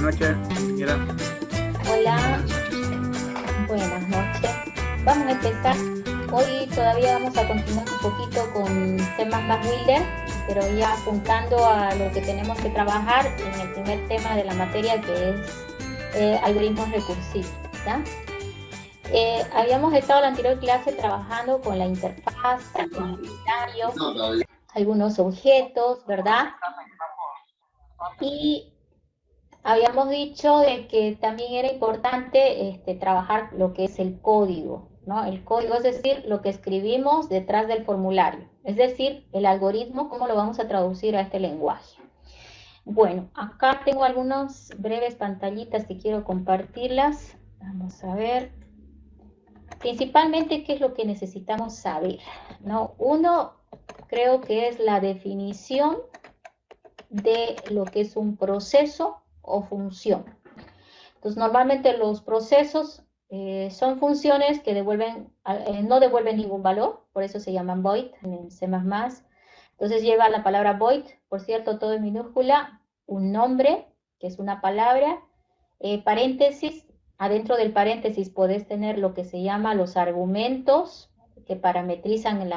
noches, compañera. Hola, buenas noches. Vamos a empezar. Hoy todavía vamos a continuar un poquito con temas más Builder, pero ya apuntando a lo que tenemos que trabajar en el primer tema de la materia, que es algoritmos recursivos, ¿ya? Habíamos estado en la anterior clase trabajando con la interfaz, el formulario, algunos objetos, ¿verdad? Y habíamos dicho de que también era importante trabajar lo que es el código, ¿no? El código, es decir, lo que escribimos detrás del formulario, es decir, el algoritmo, cómo lo vamos a traducir a este lenguaje. Bueno, acá tengo algunas breves pantallitas que quiero compartirlas. Vamos a ver. Principalmente, ¿qué es lo que necesitamos saber? ¿No? Uno, creo que es la definición de lo que es un proceso o función. Entonces, normalmente los procesos son funciones que no devuelven ningún valor, por eso se llaman void en C++. Entonces lleva la palabra void, por cierto, todo en minúscula, un nombre, que es una palabra, paréntesis, adentro del paréntesis podés tener lo que se llama los argumentos que parametrizan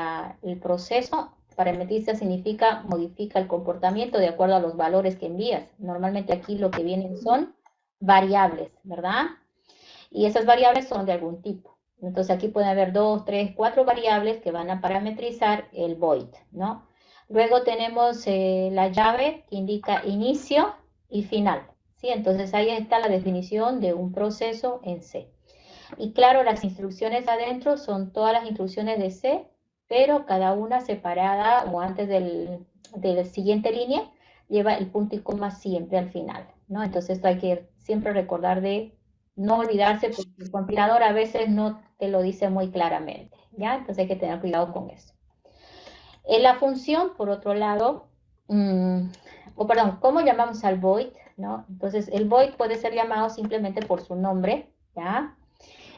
el proceso. Parametriza significa modifica el comportamiento de acuerdo a los valores que envías. Normalmente aquí lo que vienen son variables, ¿verdad? Y esas variables son de algún tipo. Entonces aquí pueden haber 2, 3, 4 variables que van a parametrizar el void, ¿no? Luego tenemos la llave que indica inicio y final, ¿sí? Entonces ahí está la definición de un proceso en C. Y claro, las instrucciones adentro son todas las instrucciones de C, pero cada una separada o antes de la siguiente línea lleva el punto y coma siempre al final, ¿no? Entonces esto hay que siempre recordar de no olvidarse porque el compilador a veces no te lo dice muy claramente, ¿ya? Entonces hay que tener cuidado con eso. En la función, por otro lado, ¿cómo llamamos al void? ¿No? Entonces el void puede ser llamado simplemente por su nombre, ¿ya?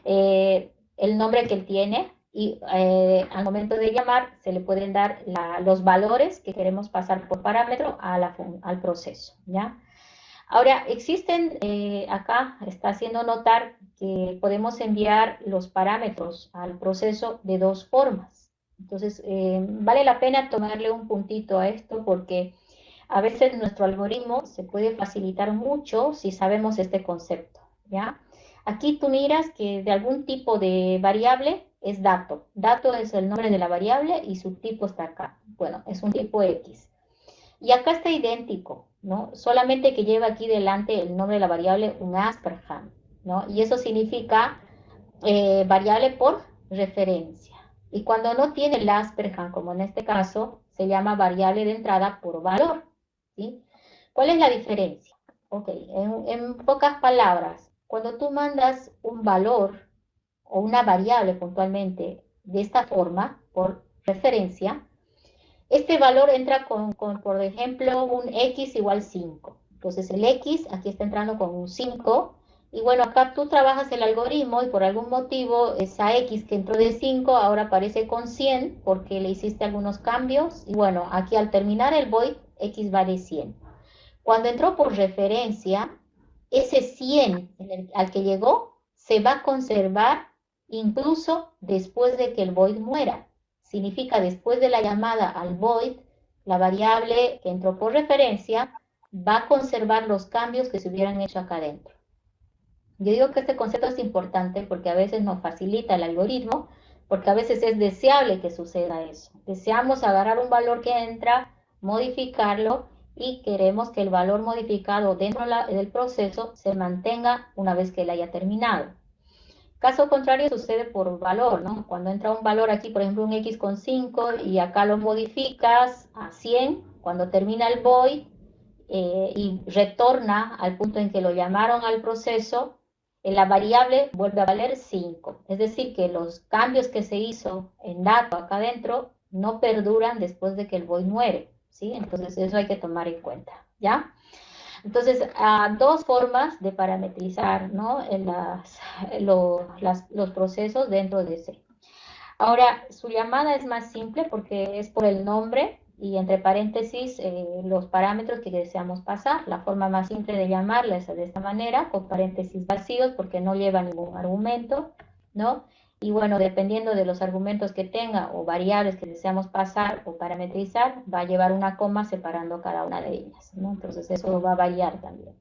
El nombre que él tiene y al momento de llamar se le pueden dar los valores que queremos pasar por parámetro al proceso, ¿ya? Ahora, existen, acá está haciendo notar que podemos enviar los parámetros al proceso de dos formas. Entonces, vale la pena tomarle un puntito a esto porque a veces nuestro algoritmo se puede facilitar mucho si sabemos este concepto, ¿ya? Aquí tú miras que de algún tipo de variable es dato. Dato es el nombre de la variable y su tipo está acá. Bueno, es un tipo X. Y acá está idéntico, ¿no? Solamente que lleva aquí delante el nombre de la variable un asperham, ¿no? Y eso significa variable por referencia. Y cuando no tiene el asperham, como en este caso, se llama variable de entrada por valor, ¿sí? ¿Cuál es la diferencia? Ok, en pocas palabras, cuando tú mandas un valor o una variable puntualmente de esta forma, por referencia, este valor entra por ejemplo, un x igual 5. Entonces el x aquí está entrando con un 5. Y bueno, acá tú trabajas el algoritmo y por algún motivo esa x que entró de 5 ahora aparece con 100 porque le hiciste algunos cambios. Y bueno, aquí al terminar el void, x vale 100. Cuando entró por referencia, ese 100 al que llegó se va a conservar incluso después de que el void muera. Significa después de la llamada al void, la variable que entró por referencia va a conservar los cambios que se hubieran hecho acá adentro. Yo digo que este concepto es importante porque a veces nos facilita el algoritmo, porque a veces es deseable que suceda eso. Deseamos agarrar un valor que entra, modificarlo y queremos que el valor modificado dentro del proceso se mantenga una vez que él haya terminado. Caso contrario sucede por valor, ¿no? Cuando entra un valor aquí, por ejemplo, un x con 5 y acá lo modificas a 100, cuando termina el void y retorna al punto en que lo llamaron al proceso, la variable vuelve a valer 5. Es decir, que los cambios que se hizo en dato acá adentro no perduran después de que el void muere, ¿sí? Entonces eso hay que tomar en cuenta, ¿ya? Entonces, dos formas de parametrizar, ¿no? Los procesos dentro de C. Ahora, su llamada es más simple porque es por el nombre, y entre paréntesis los parámetros que deseamos pasar. La forma más simple de llamarla es de esta manera, con paréntesis vacíos, porque no lleva ningún argumento, ¿no? Y bueno, dependiendo de los argumentos que tenga o variables que deseamos pasar o parametrizar, va a llevar una coma separando cada una de ellas, ¿no? Entonces eso va a variar también.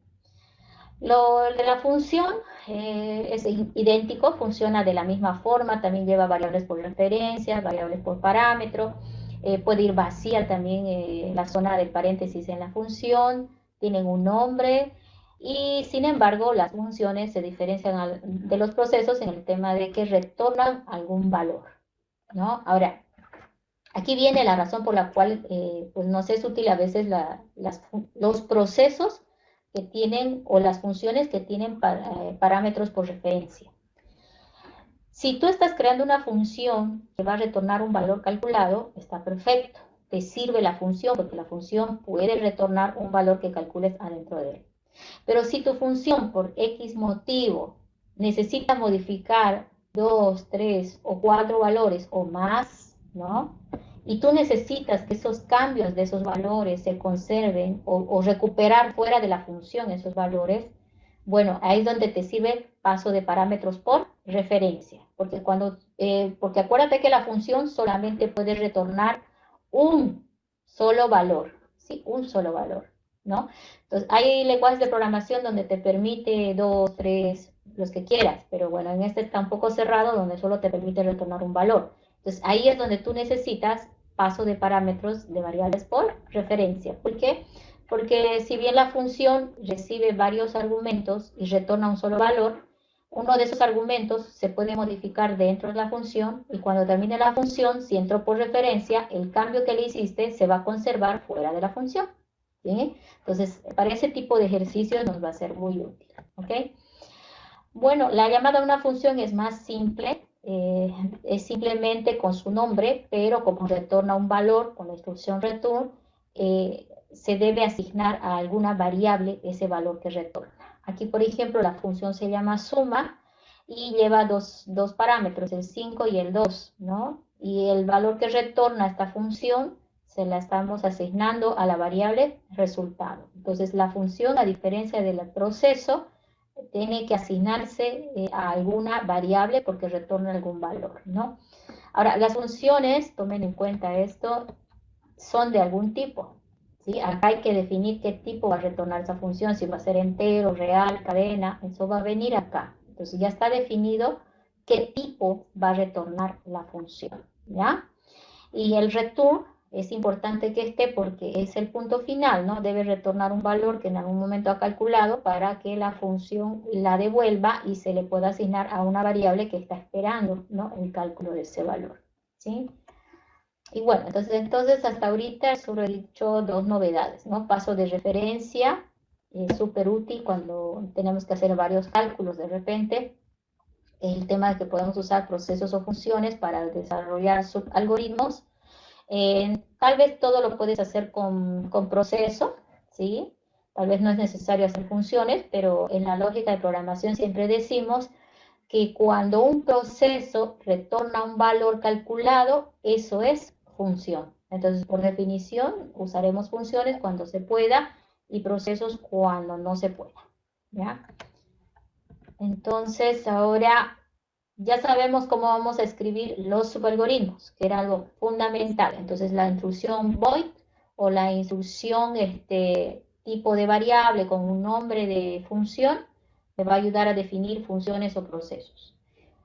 Lo de la función es idéntico, funciona de la misma forma, también lleva variables por referencia, variables por parámetro, puede ir vacía también la zona del paréntesis en la función, tienen un nombre y sin embargo las funciones se diferencian de los procesos en el tema de que retornan algún valor, ¿no? Ahora, aquí viene la razón por la cual pues nos es útil a veces los procesos que tienen o las funciones que tienen parámetros por referencia. Si tú estás creando una función que va a retornar un valor calculado, está perfecto. Te sirve la función porque la función puede retornar un valor que calcules adentro de él. Pero si tu función por X motivo necesita modificar 2, 3 o 4 valores o más, ¿no? Y tú necesitas que esos cambios de esos valores se conserven o recuperar fuera de la función esos valores, bueno, ahí es donde te sirve paso de parámetros por referencia, porque acuérdate que la función solamente puede retornar un solo valor, ¿sí? Un solo valor, ¿no? Entonces, hay lenguajes de programación donde te permite 2, 3, los que quieras, pero bueno, en este está un poco cerrado donde solo te permite retornar un valor. Entonces, ahí es donde tú necesitas paso de parámetros de variables por referencia. ¿Por qué? Porque si bien la función recibe varios argumentos y retorna un solo valor, uno de esos argumentos se puede modificar dentro de la función y cuando termine la función, si entró por referencia, el cambio que le hiciste se va a conservar fuera de la función. ¿Sí? Entonces, para ese tipo de ejercicios nos va a ser muy útil. ¿Ok? Bueno, la llamada a una función es más simple, es simplemente con su nombre, pero como retorna un valor con la instrucción return, se debe asignar a alguna variable ese valor que retorna. Aquí, por ejemplo, la función se llama suma y lleva dos parámetros, el 5 y el 2, ¿no? Y el valor que retorna esta función se la estamos asignando a la variable resultado. Entonces, la función, a diferencia del proceso, tiene que asignarse a alguna variable porque retorna algún valor, ¿no? Ahora, las funciones, tomen en cuenta esto, son de algún tipo, ¿sí? Acá hay que definir qué tipo va a retornar esa función, si va a ser entero, real, cadena, eso va a venir acá. Entonces ya está definido qué tipo va a retornar la función, ¿ya? Y el return es importante que esté porque es el punto final, ¿no? Debe retornar un valor que en algún momento ha calculado para que la función la devuelva y se le pueda asignar a una variable que está esperando, ¿no? El cálculo de ese valor, ¿sí? Y bueno, entonces hasta ahorita solo he dicho dos novedades, ¿no? Paso de referencia, súper útil cuando tenemos que hacer varios cálculos de repente. El tema de que podemos usar procesos o funciones para desarrollar subalgoritmos. Tal vez todo lo puedes hacer con proceso, ¿sí? Tal vez no es necesario hacer funciones, pero en la lógica de programación siempre decimos que cuando un proceso retorna un valor calculado, eso es función. Entonces, por definición, usaremos funciones cuando se pueda y procesos cuando no se pueda, ¿ya? Entonces, ahora ya sabemos cómo vamos a escribir los subalgoritmos, que era algo fundamental. Entonces, la instrucción void o la instrucción tipo de variable con un nombre de función me va a ayudar a definir funciones o procesos.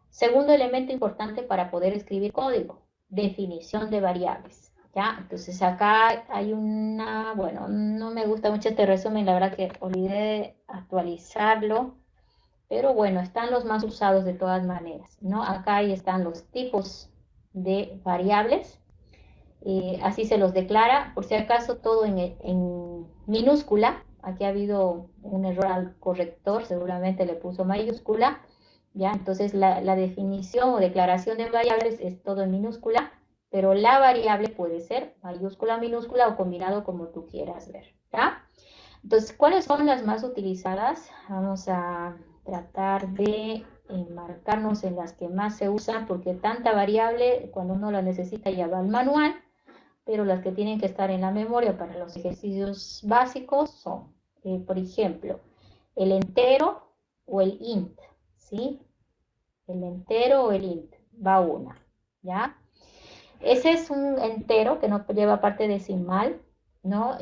Segundo elemento importante para poder escribir código, definición de variables. ¿Ya? Entonces acá hay bueno, no me gusta mucho este resumen, la verdad que olvidé actualizarlo, pero bueno, están los más usados de todas maneras, ¿no? Acá ahí están los tipos de variables, así se los declara, por si acaso todo en minúscula, aquí ha habido un error al corrector, seguramente le puso mayúscula, ¿ya? Entonces la definición o declaración de variables es todo en minúscula, pero la variable puede ser mayúscula, minúscula o combinado como tú quieras ver, ¿ya? Entonces, ¿cuáles son las más utilizadas? Vamos a tratar de marcarnos en las que más se usan, porque tanta variable, cuando uno la necesita ya va al manual, pero las que tienen que estar en la memoria para los ejercicios básicos son, por ejemplo, el entero o el int, ¿sí? El entero o el int, va una, ¿ya? Ese es un entero que no lleva parte decimal, ¿no?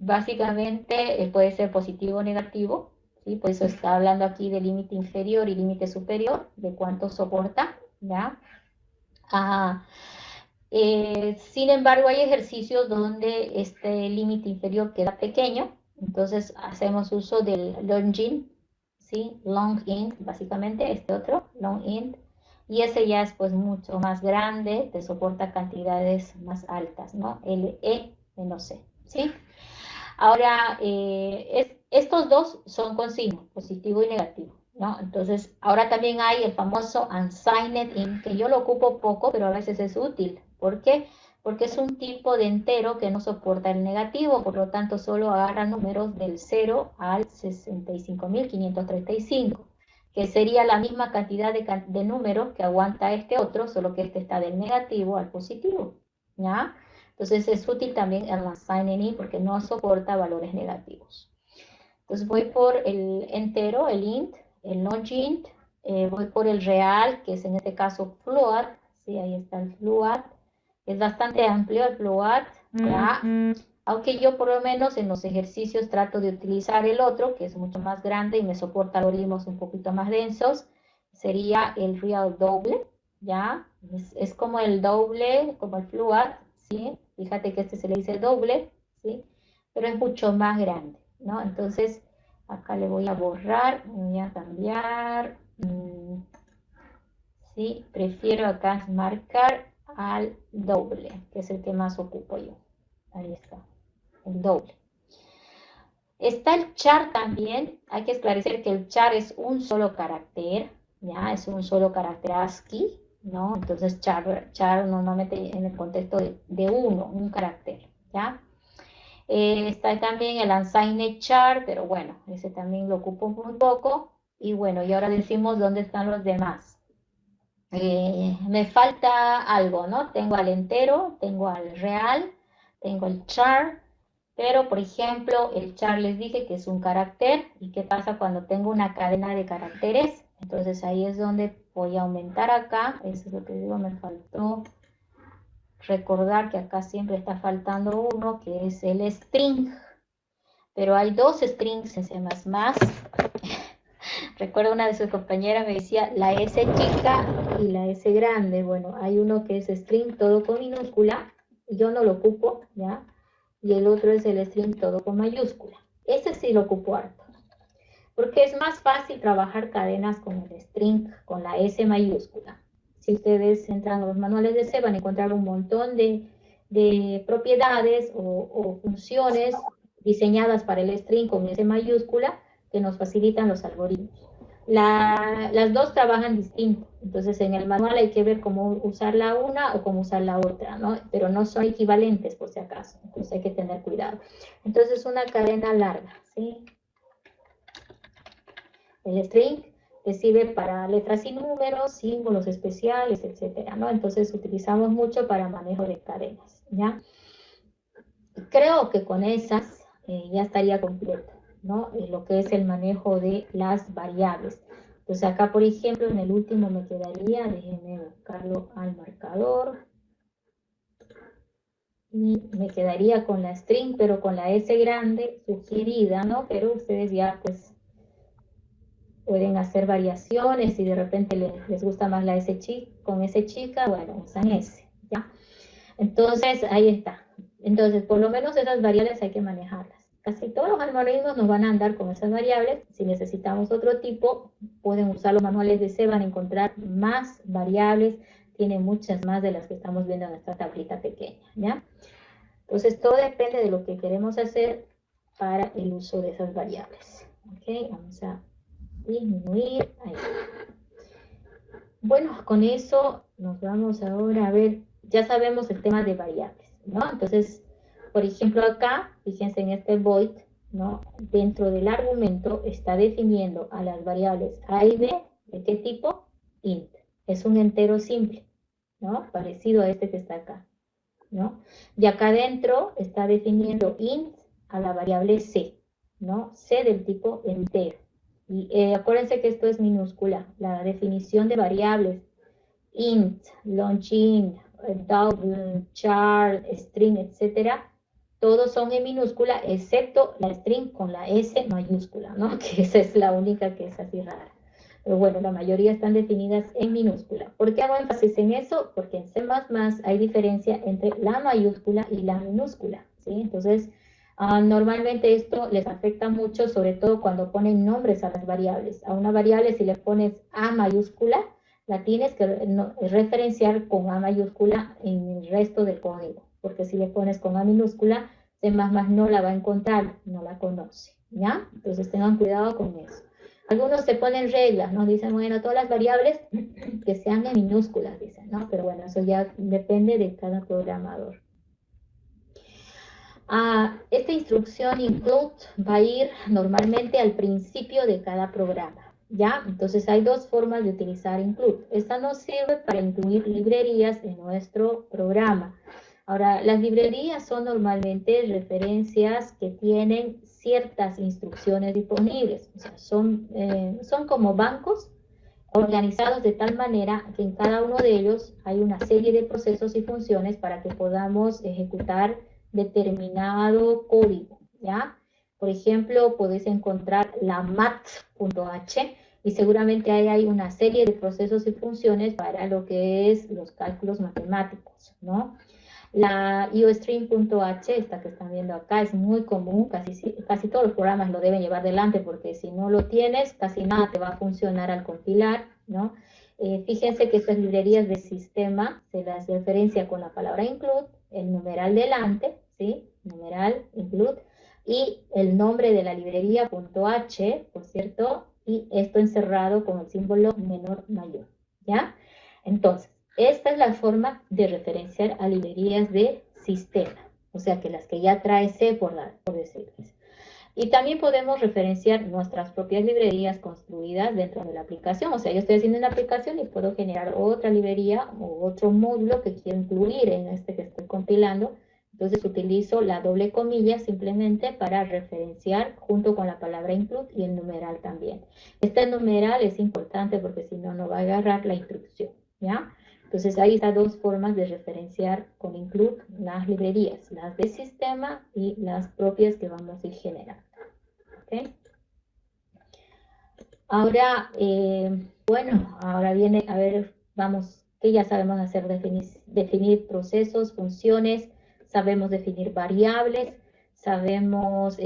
Básicamente puede ser positivo o negativo, ¿sí? Por eso está hablando aquí de límite inferior y límite superior, de cuánto soporta, ¿ya? Ah, sin embargo, hay ejercicios donde este límite inferior queda pequeño, entonces hacemos uso del longin, ¿sí? Long int, básicamente, este otro, long int, y ese ya es pues mucho más grande, te soporta cantidades más altas, ¿no? LE menos C, ¿sí? Ahora, estos dos son con signo, positivo y negativo, ¿no? Entonces, ahora también hay el famoso unsigned int, que yo lo ocupo poco, pero a veces es útil. ¿Por qué? Porque es un tipo de entero que no soporta el negativo, por lo tanto solo agarra números del 0 al 65.535, que sería la misma cantidad de números que aguanta este otro, solo que este está del negativo al positivo, ¿ya? Entonces es útil también el unsigned int porque no soporta valores negativos. Entonces voy por el entero, el int, el non-int, voy por el real, que es en este caso float, sí, ahí está el float, es bastante amplio el float, ¿ya? Aunque yo por lo menos en los ejercicios trato de utilizar el otro, que es mucho más grande y me soporta algoritmos un poquito más densos, sería el real doble, ¿ya? Es como el doble, como el float, ¿sí? Fíjate que este se le dice doble, ¿sí? Pero es mucho más grande, ¿no? Entonces, acá le voy a borrar, voy a cambiar, ¿sí? Prefiero acá marcar al doble, que es el que más ocupo yo. Ahí está, el doble. Está el char también, hay que esclarecer que el char es un solo carácter, ¿ya? Es un solo carácter ASCII, ¿no? Entonces char normalmente en el contexto de uno, un carácter, ¿ya? Está también el unsigned char, pero bueno, ese también lo ocupo muy poco. Y bueno, y ahora decimos dónde están los demás. Me falta algo, ¿no? Tengo al entero, tengo al real, tengo el char, pero por ejemplo, el char les dije que es un carácter. ¿Y qué pasa cuando tengo una cadena de caracteres? Entonces ahí es donde voy a aumentar acá, eso es lo que digo, me faltó recordar que acá siempre está faltando uno, que es el string, pero hay dos strings en C++. Recuerdo una de sus compañeras me decía la S chica y la S grande. Bueno, hay uno que es string todo con minúscula, yo no lo ocupo, ¿ya? Y el otro es el string todo con mayúscula. Ese sí lo ocupo harto, porque es más fácil trabajar cadenas con el string, con la S mayúscula. Si ustedes entran a los manuales de C, van a encontrar un montón de propiedades o funciones diseñadas para el string con S mayúscula que nos facilitan los algoritmos. Las dos trabajan distinto, entonces en el manual hay que ver cómo usar la una o cómo usar la otra, ¿no? Pero no son equivalentes por si acaso, entonces hay que tener cuidado. Entonces una cadena larga, ¿sí? El string sirve para letras y números, símbolos especiales, etcétera, ¿no? Entonces utilizamos mucho para manejo de cadenas, ¿ya? Creo que con esas ya estaría completo, ¿no? Lo que es el manejo de las variables. Entonces acá, por ejemplo, en el último me quedaría, déjenme buscarlo al marcador, y me quedaría con la string, pero con la S grande sugerida, ¿no? Pero ustedes ya pues pueden hacer variaciones, si de repente les gusta más la S chica, con S chica, bueno, usan S, ¿ya? Entonces, ahí está. Entonces, por lo menos esas variables hay que manejarlas. Casi todos los algoritmos nos van a andar con esas variables. Si necesitamos otro tipo, pueden usar los manuales de C, van a encontrar más variables, tienen muchas más de las que estamos viendo en esta tablita pequeña, ¿ya? Entonces, todo depende de lo que queremos hacer para el uso de esas variables. ¿Ok? Vamos a disminuir. Ahí. Bueno, con eso nos vamos ahora a ver, ya sabemos el tema de variables, ¿no? Entonces, por ejemplo acá, fíjense en este void, ¿no? Dentro del argumento está definiendo a las variables a y b, ¿de qué tipo? Int. Es un entero simple, ¿no? Parecido a este que está acá. ¿no? Y acá adentro está definiendo int a la variable c, ¿no? C del tipo entero. Y acuérdense que esto es minúscula, la definición de variables, int, longin, double, char, string, etcétera, todos son en minúscula, excepto la string con la S mayúscula, ¿no? Que esa es la única que es así rara. Pero bueno, la mayoría están definidas en minúscula. ¿Por qué hago énfasis en eso? Porque en C++ hay diferencia entre la mayúscula y la minúscula, ¿sí? Entonces, normalmente esto les afecta mucho, sobre todo cuando ponen nombres a las variables. A una variable, si le pones A mayúscula, la tienes que referenciar con A mayúscula en el resto del código, porque si le pones con A minúscula, C++ no la va a encontrar, no la conoce, ¿ya? Entonces tengan cuidado con eso. Algunos se ponen reglas, ¿no? Dicen, bueno, todas las variables que sean en minúsculas, dicen, ¿no? Pero bueno, eso ya depende de cada programador. Esta instrucción include va a ir normalmente al principio de cada programa, ¿ya? Entonces hay dos formas de utilizar include. Esta nos sirve para incluir librerías en nuestro programa. Ahora, las librerías son normalmente referencias que tienen ciertas instrucciones disponibles. O sea, son como bancos organizados de tal manera que en cada uno de ellos hay una serie de procesos y funciones para que podamos ejecutar determinado código, ¿ya? Por ejemplo, podéis encontrar la math.h y seguramente ahí hay una serie de procesos y funciones para lo que es los cálculos matemáticos, ¿no? La iostream.h, esta que están viendo acá, es muy común, casi todos los programas lo deben llevar delante porque si no lo tienes, casi nada te va a funcionar al compilar, ¿no? Fíjense que estas librerías de sistema se las referencia con la palabra include, el numeral delante, ¿sí? Numeral, include, y el nombre de la librería .h, por cierto, y esto encerrado con el símbolo menor mayor, ¿ya? Entonces, esta es la forma de referenciar a librerías de sistema, o sea que las que ya trae C por decirles. Y también podemos referenciar nuestras propias librerías construidas dentro de la aplicación. O sea, yo estoy haciendo una aplicación y puedo generar otra librería o otro módulo que quiero incluir en este que estoy compilando. Entonces utilizo la doble comilla simplemente para referenciar junto con la palabra include y el numeral también. Este numeral es importante porque si no, no va a agarrar la instrucción, ¿ya? Entonces ahí están dos formas de referenciar con include las librerías, las de sistema y las propias que vamos a ir generando. ¿Okay? Ahora, bueno, ahora viene, a ver, vamos, que ya sabemos hacer, definir procesos, funciones, sabemos definir variables, sabemos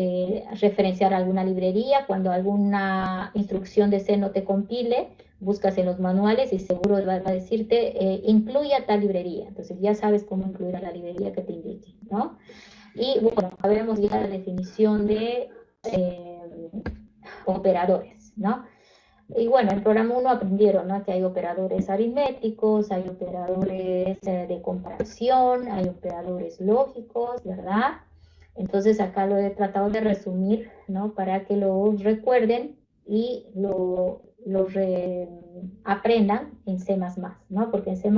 referenciar alguna librería, cuando alguna instrucción de C no te compile, buscas en los manuales y seguro va a decirte, incluye a tal librería, entonces ya sabes cómo incluir a la librería que te indique, ¿no? Y bueno, sabemos ya la definición de operadores, ¿no? Y bueno, en programa 1 aprendieron, ¿no? Que hay operadores aritméticos, hay operadores de comparación, hay operadores lógicos, ¿verdad? Entonces acá lo he tratado de resumir, ¿no? Para que lo recuerden y lo aprendan en C++, ¿no? Porque en C++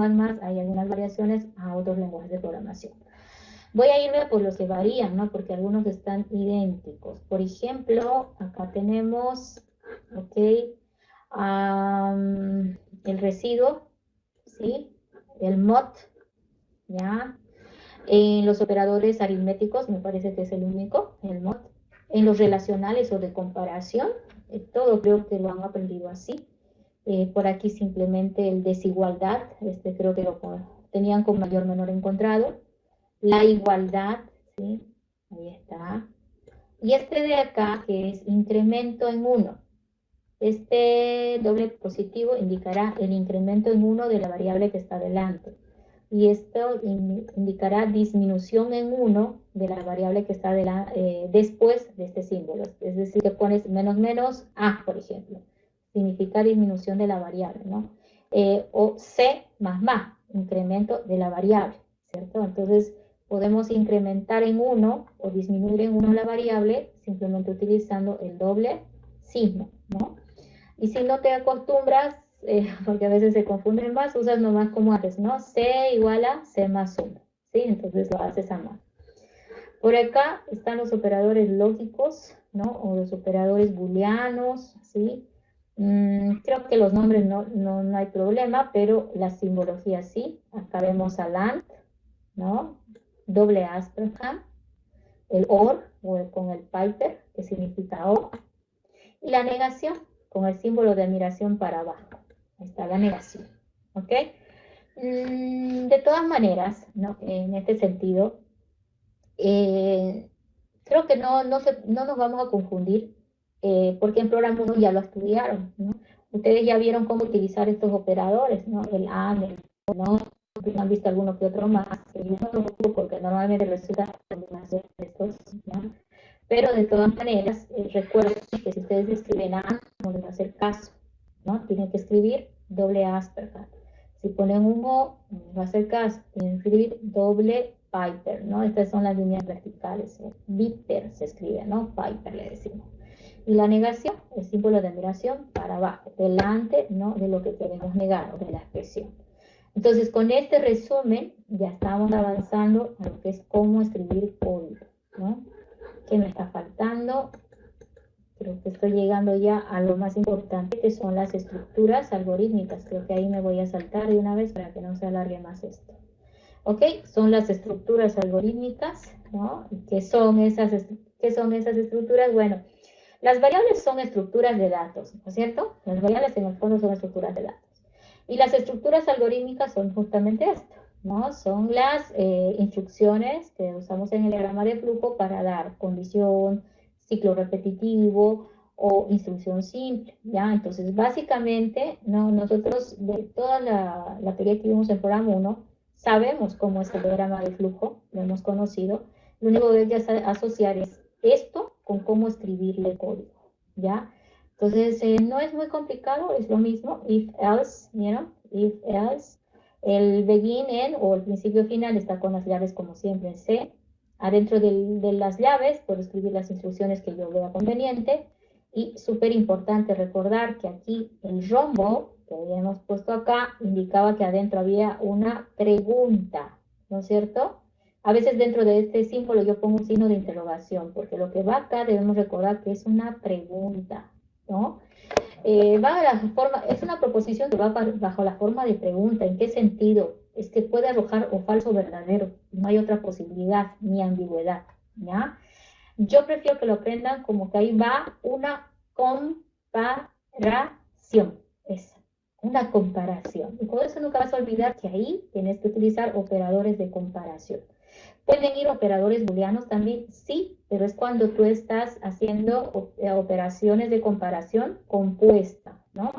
hay algunas variaciones a otros lenguajes de programación. Voy a irme por los que varían, ¿no? Porque algunos están idénticos. Por ejemplo, acá tenemos, ok, el residuo, ¿sí? El mod, ¿ya? En los operadores aritméticos, me parece que es el único, el mod. En los relacionales o de comparación, todo creo que lo han aprendido así. Por aquí simplemente el desigualdad, creo que lo tenían con mayor o menor encontrado. La igualdad, ¿sí? Ahí está. Y este de acá, que es incremento en 1. Este doble positivo indicará el incremento en 1 de la variable que está delante. Y esto indicará disminución en 1 de la variable que está después de este símbolo. Es decir, que pones menos menos A, por ejemplo. Significa disminución de la variable, ¿no? O C más, incremento de la variable, ¿cierto? Entonces, podemos incrementar en 1 o disminuir en 1 la variable simplemente utilizando el doble signo, ¿no? Y si no te acostumbras, porque a veces se confunden más, usas nomás como antes, ¿no? C igual a C más 1, ¿sí? Entonces lo haces a mano. Por acá están los operadores lógicos, ¿no? O los operadores booleanos, ¿sí? Creo que los nombres no hay problema, pero las simbologías sí. Acá vemos al AND, ¿no? Doble Asperham, el OR, o con el Piper, que significa O, y la negación, con el símbolo de admiración para abajo. Ahí está la negación, ¿ok? De todas maneras, ¿no? En este sentido, creo que no nos vamos a confundir, porque en programa 1 ya lo estudiaron, ¿no? Ustedes ya vieron cómo utilizar estos operadores, ¿no? El AND, el ¿no? Han visto alguno que otro más, yo no lo ocupo porque normalmente resulta combinación de estos, ¿no? Pero de todas maneras, recuerden que si ustedes escriben AND, no les va a hacer caso, ¿no? Tienen que escribir doble Asperger. Si ponen un O, no les va a hacer caso, tienen que escribir doble Piper, ¿no? Estas son las líneas verticales. Viper se escribe, ¿no? Piper le decimos. Y la negación, el símbolo de admiración para abajo, delante, ¿no? De lo que queremos negar o de la expresión. Entonces, con este resumen, ya estamos avanzando a lo que es cómo escribir código, ¿no? ¿Qué me está faltando? Creo que estoy llegando ya a lo más importante, que son las estructuras algorítmicas. Creo que ahí me voy a saltar de una vez para que no se alargue más esto. ¿Ok? Son las estructuras algorítmicas, ¿no? ¿Qué son esas estructuras? Bueno, las variables son estructuras de datos, ¿no es cierto? Las variables en el fondo son estructuras de datos. Y las estructuras algorítmicas son justamente esto, ¿no? Son las instrucciones que usamos en el diagrama de flujo para dar condición, ciclo repetitivo o instrucción simple, ¿ya? Entonces, básicamente, ¿no? Nosotros de toda la teoría que vimos en programa 1, sabemos cómo es el diagrama de flujo, lo hemos conocido. Lo único que hay que asociar es esto con cómo escribirle código, ¿ya? Entonces, no es muy complicado, es lo mismo, if else, if else. El begin, end o el principio final está con las llaves como siempre en C. Adentro de las llaves puedo escribir las instrucciones que yo vea conveniente. Y súper importante recordar que aquí el rombo que habíamos puesto acá indicaba que adentro había una pregunta, ¿no es cierto? A veces dentro de este símbolo yo pongo un signo de interrogación, porque lo que va acá debemos recordar que es una pregunta, ¿no? Es una proposición que va bajo la forma de pregunta. ¿En qué sentido? Es que puede arrojar o falso o verdadero. No hay otra posibilidad ni ambigüedad, ¿ya? Yo prefiero que lo aprendan como que ahí va una comparación. Es una comparación. Y por eso nunca vas a olvidar que ahí tienes que utilizar operadores de comparación. ¿Pueden ir operadores booleanos también? Sí, pero es cuando tú estás haciendo operaciones de comparación compuesta, ¿no?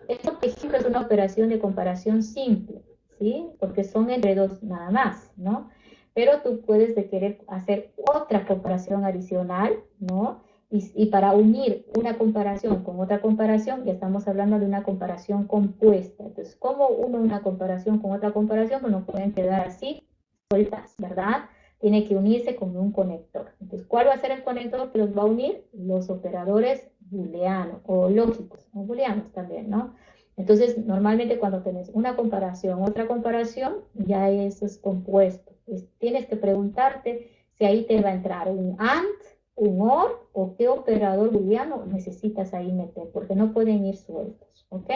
Esto, por ejemplo, es una operación de comparación simple, ¿sí? Porque son entre dos nada más, ¿no? Pero tú puedes querer hacer otra comparación adicional, ¿no? Y para unir una comparación con otra comparación, ya estamos hablando de una comparación compuesta. Entonces, ¿cómo uno una comparación con otra comparación? Pues no pueden quedar así sueltas, ¿verdad? Tiene que unirse con un conector. Entonces, ¿cuál va a ser el conector que los va a unir? Los operadores booleanos o lógicos, o booleanos también, ¿no? Entonces, normalmente cuando tenés una comparación, otra comparación, ya eso es compuesto. Tienes que preguntarte si ahí te va a entrar un AND, un OR o qué operador booleano necesitas ahí meter, porque no pueden ir sueltos, ¿ok?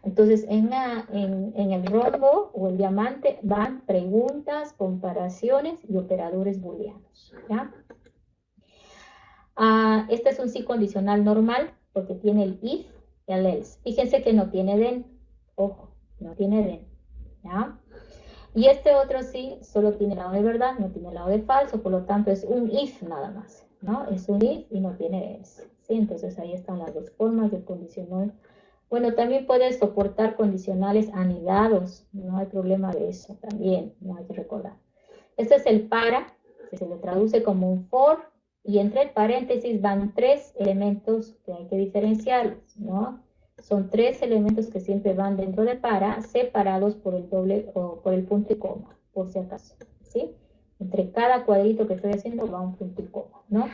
Entonces, en el rombo o el diamante van preguntas, comparaciones y operadores booleanos, ¿ya? Este es un sí condicional normal porque tiene el if y el else. Fíjense que no tiene then, ojo, no tiene then, ¿ya? Y este otro sí solo tiene el lado de verdad, no tiene el lado de falso, por lo tanto es un if nada más, ¿no? Es un if y no tiene else, ¿sí? Entonces ahí están las dos formas de condicional. Bueno, también puedes soportar condicionales anidados, no hay problema de eso también, no hay que recordar. Este es el para, que se le traduce como un for, y entre el paréntesis van tres elementos que hay que diferenciarlos, ¿no? Son tres elementos que siempre van dentro de para, separados por el doble o por el punto y coma, por si acaso, ¿sí? Entre cada cuadrito que estoy haciendo va un punto y coma, ¿no?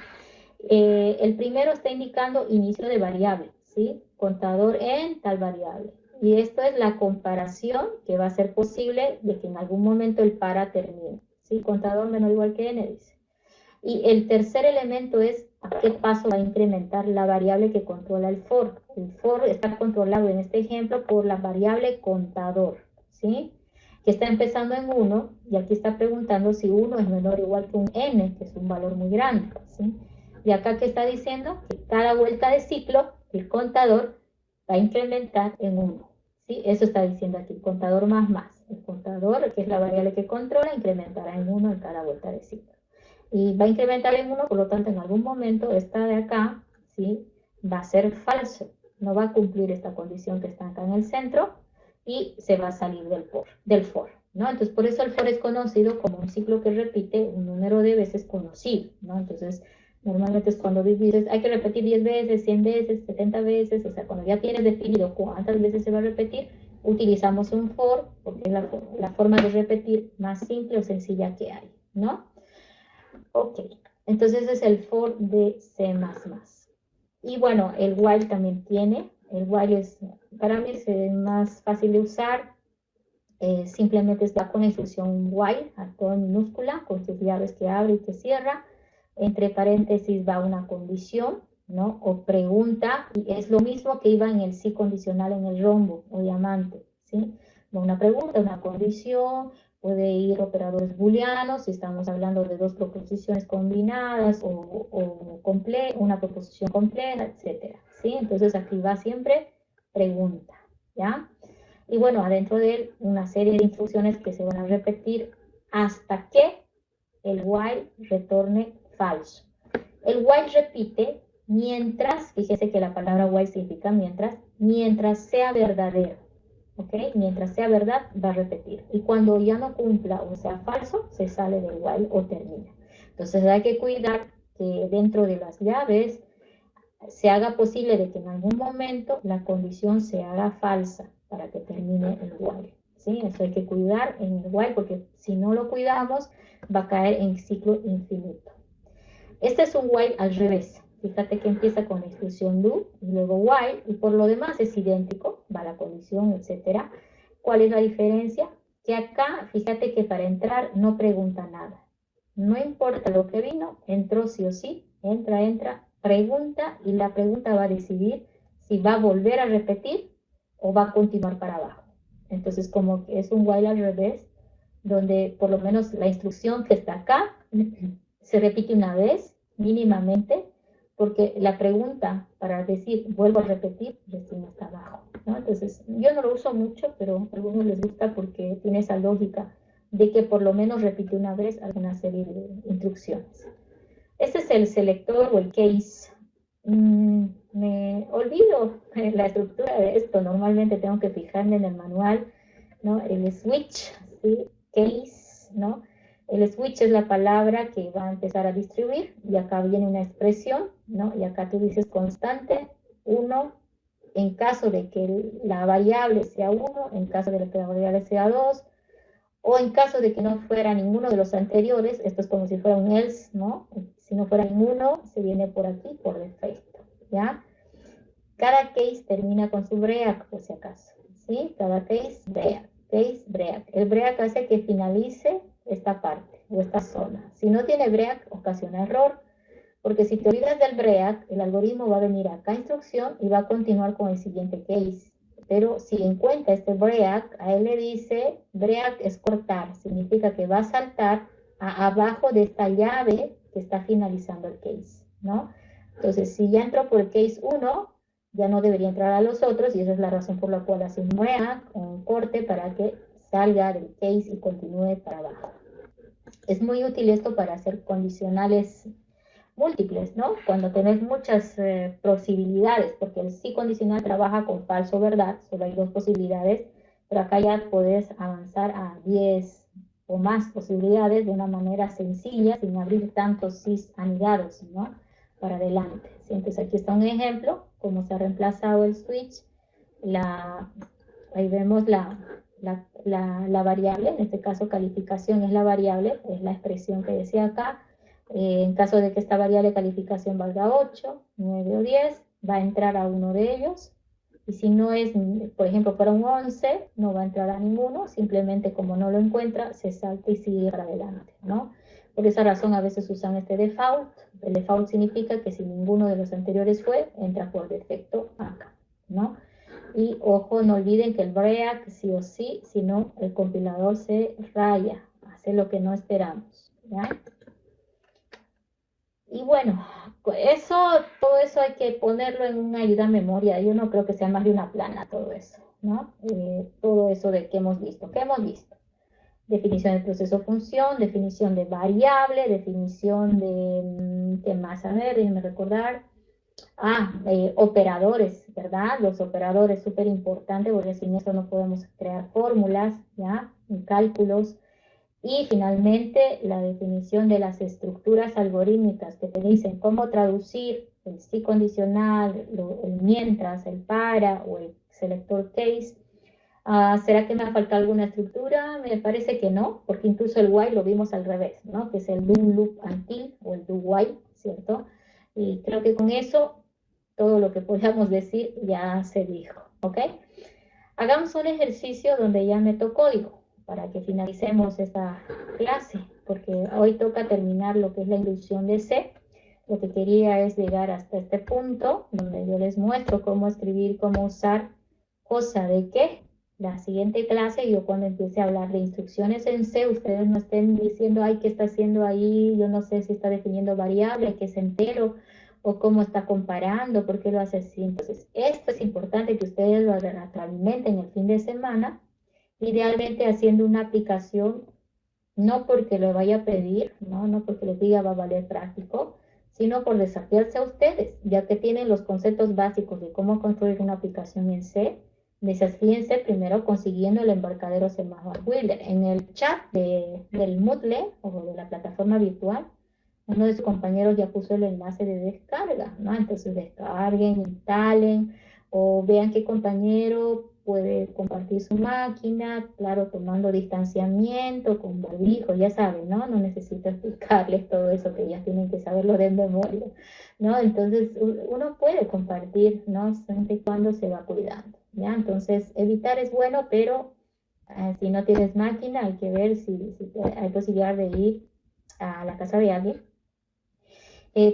El primero está indicando inicio de variable, ¿sí? Contador en tal variable. Y esto es la comparación que va a ser posible de que en algún momento el para termine, ¿sí? Contador menor o igual que n, dice. Y el tercer elemento es a qué paso va a incrementar la variable que controla el for. El for está controlado en este ejemplo por la variable contador, ¿sí? Que está empezando en 1 y aquí está preguntando si 1 es menor o igual que un n, que es un valor muy grande, ¿sí? Y acá que está diciendo que cada vuelta de ciclo el contador va a incrementar en 1, ¿sí? Eso está diciendo aquí, contador más más. El contador, que es la variable que controla, incrementará en 1 en cada vuelta de ciclo. Y va a incrementar en 1, por lo tanto, en algún momento esta de acá, ¿sí? Va a ser falso. No va a cumplir esta condición que está acá en el centro y se va a salir del for, ¿no? Entonces, por eso el for es conocido como un ciclo que repite un número de veces conocido, ¿no? Entonces, normalmente es cuando dices, hay que repetir 10 veces, 100 veces, 70 veces, o sea, cuando ya tienes definido cuántas veces se va a repetir, utilizamos un for, porque es la forma de repetir más simple o sencilla que hay, ¿no? Ok, entonces es el for de C++. Y bueno, el while también tiene, el while es, para mí es más fácil de usar, simplemente está con la instrucción while, a todo en minúscula, con sus llaves que abre y que cierra, entre paréntesis va una condición, ¿no? O pregunta, y es lo mismo que iba en el sí condicional en el rombo o diamante, ¿sí? Una pregunta, una condición, puede ir operadores booleanos, si estamos hablando de dos proposiciones combinadas o una proposición compleja, etcétera, ¿sí? Entonces aquí va siempre pregunta, ¿ya? Y bueno, adentro de él una serie de instrucciones que se van a repetir hasta que el while retorne falso. El while repite mientras, fíjese que la palabra while significa mientras sea verdadero. ¿Ok? Mientras sea verdad, va a repetir. Y cuando ya no cumpla o sea falso, se sale del while o termina. Entonces hay que cuidar que dentro de las llaves se haga posible de que en algún momento la condición se haga falsa para que termine el while. ¿Sí? Eso hay que cuidar en el while porque si no lo cuidamos va a caer en ciclo infinito. Este es un while al revés. Fíjate que empieza con la instrucción do y luego while y por lo demás es idéntico, va la condición, etc. ¿Cuál es la diferencia? Que acá, fíjate que para entrar no pregunta nada. No importa lo que vino, entró sí o sí, entra, pregunta y la pregunta va a decidir si va a volver a repetir o va a continuar para abajo. Entonces como que es un while al revés, donde por lo menos la instrucción que está acá se repite una vez mínimamente, porque la pregunta para decir vuelvo a repetir recién está abajo, ¿no? Entonces yo no lo uso mucho, pero a algunos les gusta porque tiene esa lógica de que por lo menos repite una vez alguna serie de instrucciones. Este es el selector o el case. Me olvido la estructura de esto, normalmente tengo que fijarme en el manual, ¿no? El switch, ¿sí? Case, ¿no? El switch es la palabra que va a empezar a distribuir y acá viene una expresión, ¿no? Y acá tú dices constante, 1, en caso de que la variable sea 1, en caso de que la variable sea 2, o en caso de que no fuera ninguno de los anteriores, esto es como si fuera un else, ¿no? Si no fuera ninguno, se viene por aquí por defecto, ¿ya? Cada case termina con su break, por si acaso, ¿sí? Cada case break. El break hace que finalice esta parte o esta zona. Si no tiene break, ocasiona error, porque si te olvidas del break, el algoritmo va a venir a cada instrucción y va a continuar con el siguiente case. Pero si encuentra este break, a él le dice, break es cortar, significa que va a saltar abajo de esta llave que está finalizando el case, ¿no? Entonces, si ya entró por el case 1, ya no debería entrar a los otros y esa es la razón por la cual hace un break o un corte para que salga del case y continúe para abajo. Es muy útil esto para hacer condicionales múltiples, ¿no? Cuando tenés muchas posibilidades, porque el sí condicional trabaja con falso verdad, solo hay dos posibilidades, pero acá ya podés avanzar a 10 o más posibilidades de una manera sencilla, sin abrir tantos sís anidados, ¿no? Para adelante. ¿Sí? Entonces aquí está un ejemplo, cómo se ha reemplazado el switch, ahí vemos la variable, en este caso calificación es la variable, es la expresión que decía acá. En caso de que esta variable calificación valga 8, 9 o 10, va a entrar a uno de ellos y si no es, por ejemplo, para un 11, no va a entrar a ninguno, simplemente como no lo encuentra, se salta y sigue para adelante, ¿no? Por esa razón a veces usan este default. El default significa que si ninguno de los anteriores fue, entra por defecto acá, ¿no? Y ojo, no olviden que el break sí o sí, si no, el compilador se raya, hace lo que no esperamos, ¿ya? Y bueno, eso, todo eso hay que ponerlo en una ayuda a memoria. Yo no creo que sea más de una plana todo eso, ¿no? Todo eso de que hemos visto. ¿Qué hemos visto? Definición de proceso función, definición de variable, definición de, ¿qué más? A ver, déjenme recordar. Operadores, ¿verdad? Los operadores, súper importante, porque sin eso no podemos crear fórmulas, ¿ya? En cálculos. Y finalmente, la definición de las estructuras algorítmicas que te dicen cómo traducir el sí condicional, el mientras, el para o el selector case. ¿Será que me ha faltado alguna estructura? Me parece que no, porque incluso el while lo vimos al revés, ¿no? Que es el do loop until o el do while, ¿cierto? Y creo que con eso todo lo que podamos decir ya se dijo, ¿ok? Hagamos un ejercicio donde ya meto código para que finalicemos esta clase, porque hoy toca terminar lo que es la inducción de C. Lo que quería es llegar hasta este punto donde yo les muestro cómo escribir, cómo usar, cosa de que la siguiente clase, yo cuando empiece a hablar de instrucciones en C, ustedes no estén diciendo, ay, ¿qué está haciendo ahí? Yo no sé si está definiendo variable, qué es entero, o cómo está comparando, por qué lo hace así. Entonces, esto es importante que ustedes lo retroalimenten el fin de semana, idealmente haciendo una aplicación, no porque lo vaya a pedir, no porque les diga va a valer práctico, sino por desafiarse a ustedes, ya que tienen los conceptos básicos de cómo construir una aplicación en C. Desafíense primero consiguiendo el embarcadero C++ Builder. En el chat del Moodle o de la plataforma virtual, uno de sus compañeros ya puso el enlace de descarga, ¿no? Entonces descarguen, instalen, o vean qué compañero puede compartir su máquina, claro, tomando distanciamiento, con barbijo, ya saben, ¿no? No necesito explicarles todo eso que ya tienen que saberlo de memoria, ¿no? Entonces uno puede compartir, ¿no? Siempre y cuando se va cuidando, ¿ya? Entonces evitar es bueno, pero si no tienes máquina hay que ver si hay posibilidad de ir a la casa de alguien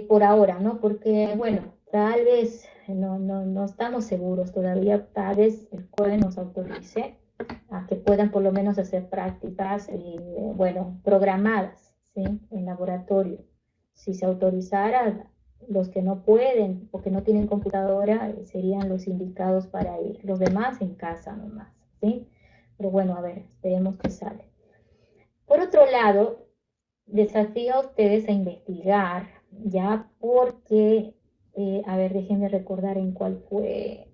por ahora, ¿no? Porque, bueno, tal vez no estamos seguros todavía, tal vez el COE nos autorice a que puedan por lo menos hacer prácticas, bueno, programadas, ¿sí? En laboratorio. Si se autorizara, los que no pueden o que no tienen computadora serían los indicados para ir, los demás en casa nomás, ¿sí? Pero bueno, a ver, esperemos que sale. Por otro lado, desafío a ustedes a investigar, ya porque, a ver, déjenme recordar en cuál fue.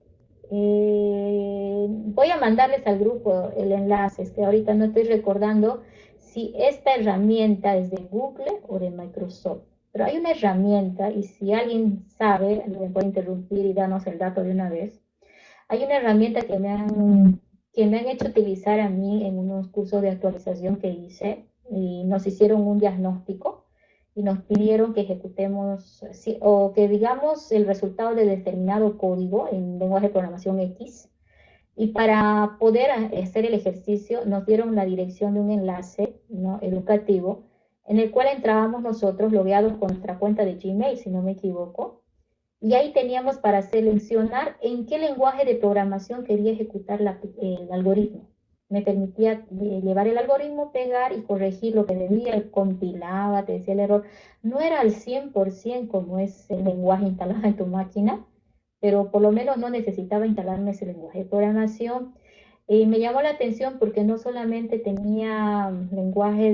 Voy a mandarles al grupo el enlace, ahorita no estoy recordando si esta herramienta es de Google o de Microsoft, pero hay una herramienta y si alguien sabe, me puede interrumpir y darnos el dato de una vez. Hay una herramienta que me han hecho utilizar a mí en unos cursos de actualización que hice y nos hicieron un diagnóstico y nos pidieron que ejecutemos o que digamos el resultado de determinado código en lenguaje de programación X. Y para poder hacer el ejercicio nos dieron la dirección de un enlace, ¿no? Educativo en el cual entrábamos nosotros logueados con nuestra cuenta de Gmail, si no me equivoco, y ahí teníamos para seleccionar en qué lenguaje de programación quería ejecutar el algoritmo. Me permitía llevar el algoritmo, pegar y corregir lo que debía, compilaba, te decía el error. No era al 100% como es el lenguaje instalado en tu máquina, pero por lo menos no necesitaba instalarme ese lenguaje de programación. Me llamó la atención porque no solamente tenía lenguaje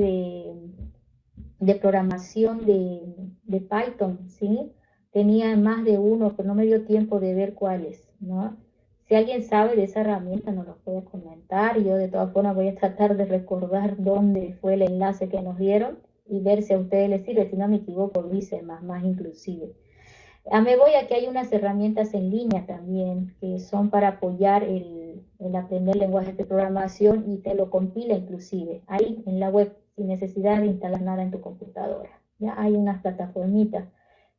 de programación de Python, ¿sí? Tenía más de uno, pero no me dio tiempo de ver cuáles, ¿no? Si alguien sabe de esa herramienta, nos lo puede comentar. Yo de todas formas voy a tratar de recordar dónde fue el enlace que nos dieron y ver si a ustedes les sirve. Si no me equivoco, dice más inclusive. Me voy a que hay unas herramientas en línea también que son para apoyar el aprender lenguajes de programación y te lo compila inclusive ahí en la web sin necesidad de instalar nada en tu computadora. Ya hay unas plataformitas.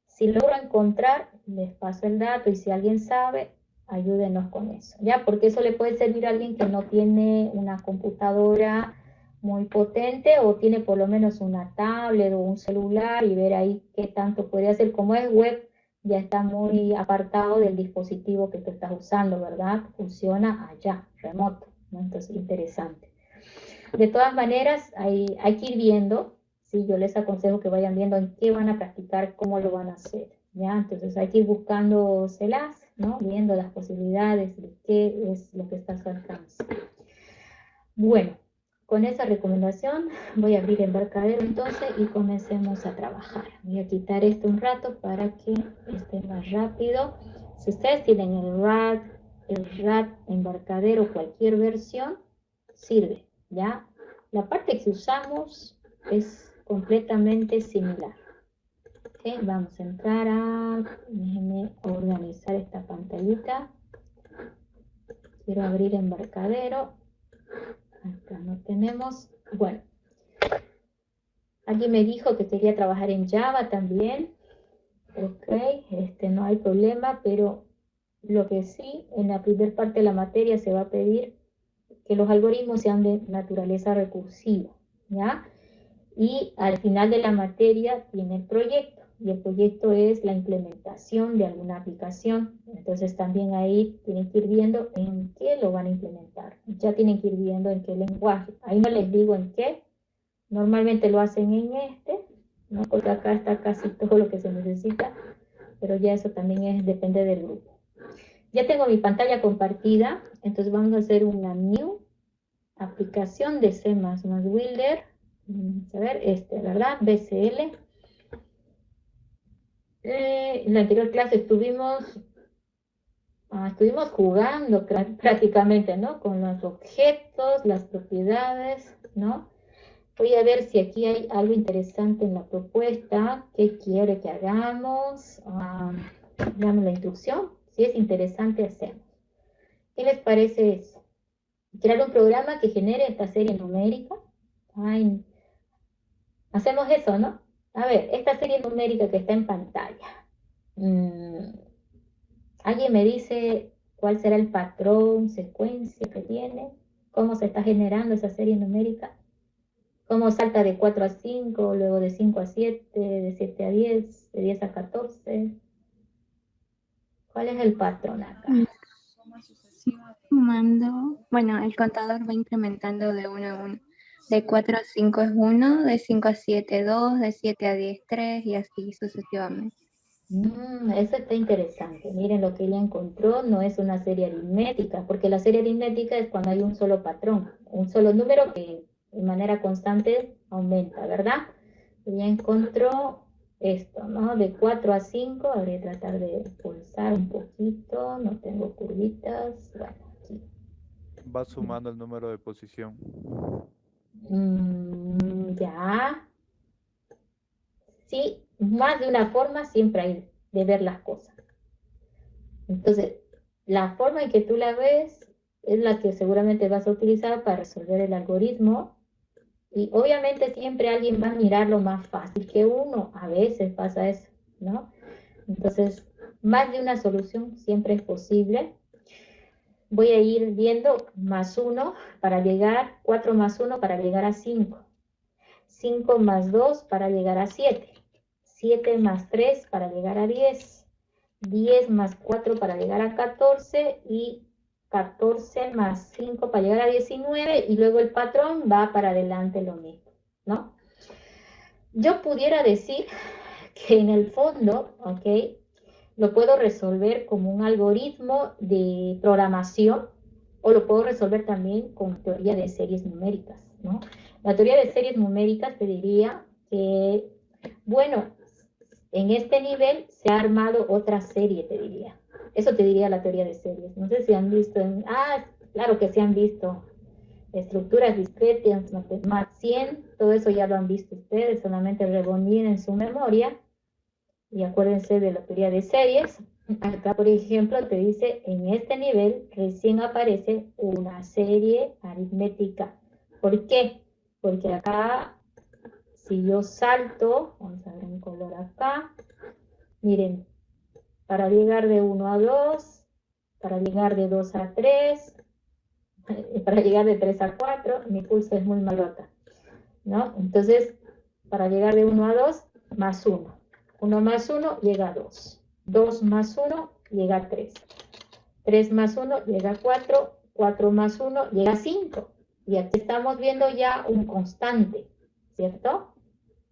Si logro encontrar, les paso el dato y si alguien sabe, ayúdenos con eso, ¿ya? Porque eso le puede servir a alguien que no tiene una computadora muy potente o tiene por lo menos una tablet o un celular y ver ahí qué tanto puede hacer. Como es web, ya está muy apartado del dispositivo que tú estás usando, ¿verdad? Funciona allá, remoto, ¿no? Entonces, interesante. De todas maneras, hay que ir viendo, ¿sí? Yo les aconsejo que vayan viendo en qué van a practicar, cómo lo van a hacer, ¿ya? Entonces hay que ir buscándoselas, ¿no? Viendo las posibilidades de qué es lo que está a su alcance. Bueno, con esa recomendación voy a abrir embarcadero entonces y comencemos a trabajar. Voy a quitar esto un rato para que esté más rápido. Si ustedes tienen el RAD embarcadero, cualquier versión, sirve, ¿ya? La parte que usamos es completamente similar. ¿Okay? Vamos a entrar déjenme organizar esta pantallita. Quiero abrir embarcadero. Acá no tenemos. Bueno, aquí me dijo que quería trabajar en Java también. Ok, no hay problema, pero lo que sí, en la primera parte de la materia se va a pedir que los algoritmos sean de naturaleza recursiva, ¿ya? Y al final de la materia tiene el proyecto, y el proyecto es la implementación de alguna aplicación. Entonces también ahí tienen que ir viendo en qué lo van a implementar. Ya tienen que ir viendo en qué lenguaje. Ahí no les digo en qué. Normalmente lo hacen en ¿no? Porque acá está casi todo lo que se necesita, pero ya eso también depende del grupo. Ya tengo mi pantalla compartida, entonces vamos a hacer una new aplicación de C++ Builder. Vamos a ver, ¿verdad? BCL. En la anterior clase estuvimos jugando prácticamente, ¿no? Con los objetos, las propiedades, ¿no? Voy a ver si aquí hay algo interesante en la propuesta. ¿Qué quiere que hagamos? Dame la instrucción. Si es interesante, hacemos. ¿Qué les parece eso? Crear un programa que genere esta serie numérica. Ay, hacemos eso, ¿no? A ver, esta serie numérica que está en pantalla. ¿Alguien me dice cuál será el patrón, secuencia que tiene? ¿Cómo se está generando esa serie numérica? ¿Cómo salta de 4 a 5, luego de 5 a 7, de 7 a 10, de 10 a 14? ¿Cuál es el patrón acá? Sumando, bueno, el contador va incrementando de 1 a 1. De 4 a 5 es 1, de 5 a 7 2, de 7 a 10 3 y así sucesivamente. Eso está interesante. Miren lo que ella encontró, no es una serie aritmética, porque la serie aritmética es cuando hay un solo patrón, un solo número que de manera constante aumenta, ¿verdad? Ella encontró esto, ¿no? De 4 a 5, habría que tratar de pulsar un poquito, no tengo curvitas, bueno, aquí. Va sumando el número de posición. Ya, sí, más de una forma siempre hay de ver las cosas. Entonces, la forma en que tú la ves es la que seguramente vas a utilizar para resolver el algoritmo. Y obviamente siempre alguien va a mirar lo más fácil que uno. A veces pasa eso, ¿no? Entonces, más de una solución siempre es posible. Voy a ir viendo más 1 para llegar, 4 más 1 para llegar a 5. 5 más 2 para llegar a 7. 7 más 3 para llegar a 10. 10 más 4 para llegar a 14 y 14 más 5 para llegar a 19 y luego el patrón va para adelante lo mismo, ¿no? Yo pudiera decir que en el fondo, ¿ok? Lo puedo resolver como un algoritmo de programación o lo puedo resolver también con teoría de series numéricas, ¿no? La teoría de series numéricas te diría que, bueno, en este nivel se ha armado otra serie, te diría. Eso te diría la teoría de series. No sé si han visto claro que sí han visto estructuras discretas, más 100, todo eso ya lo han visto ustedes, solamente rebobinen en su memoria y acuérdense de la teoría de series. Acá, por ejemplo, te dice, en este nivel recién aparece una serie aritmética. ¿Por qué? Porque acá, si yo salto, vamos a ver un color acá, miren, para llegar de 1 a 2, para llegar de 2 a 3, para llegar de 3 a 4, mi pulso es muy malota, ¿no? Entonces, para llegar de 1 a 2, más 1. 1 más 1 llega a 2. 2 más 1 llega a 3. 3 más 1 llega a 4. 4 más 1 llega a 5. Y aquí estamos viendo ya un constante, ¿cierto?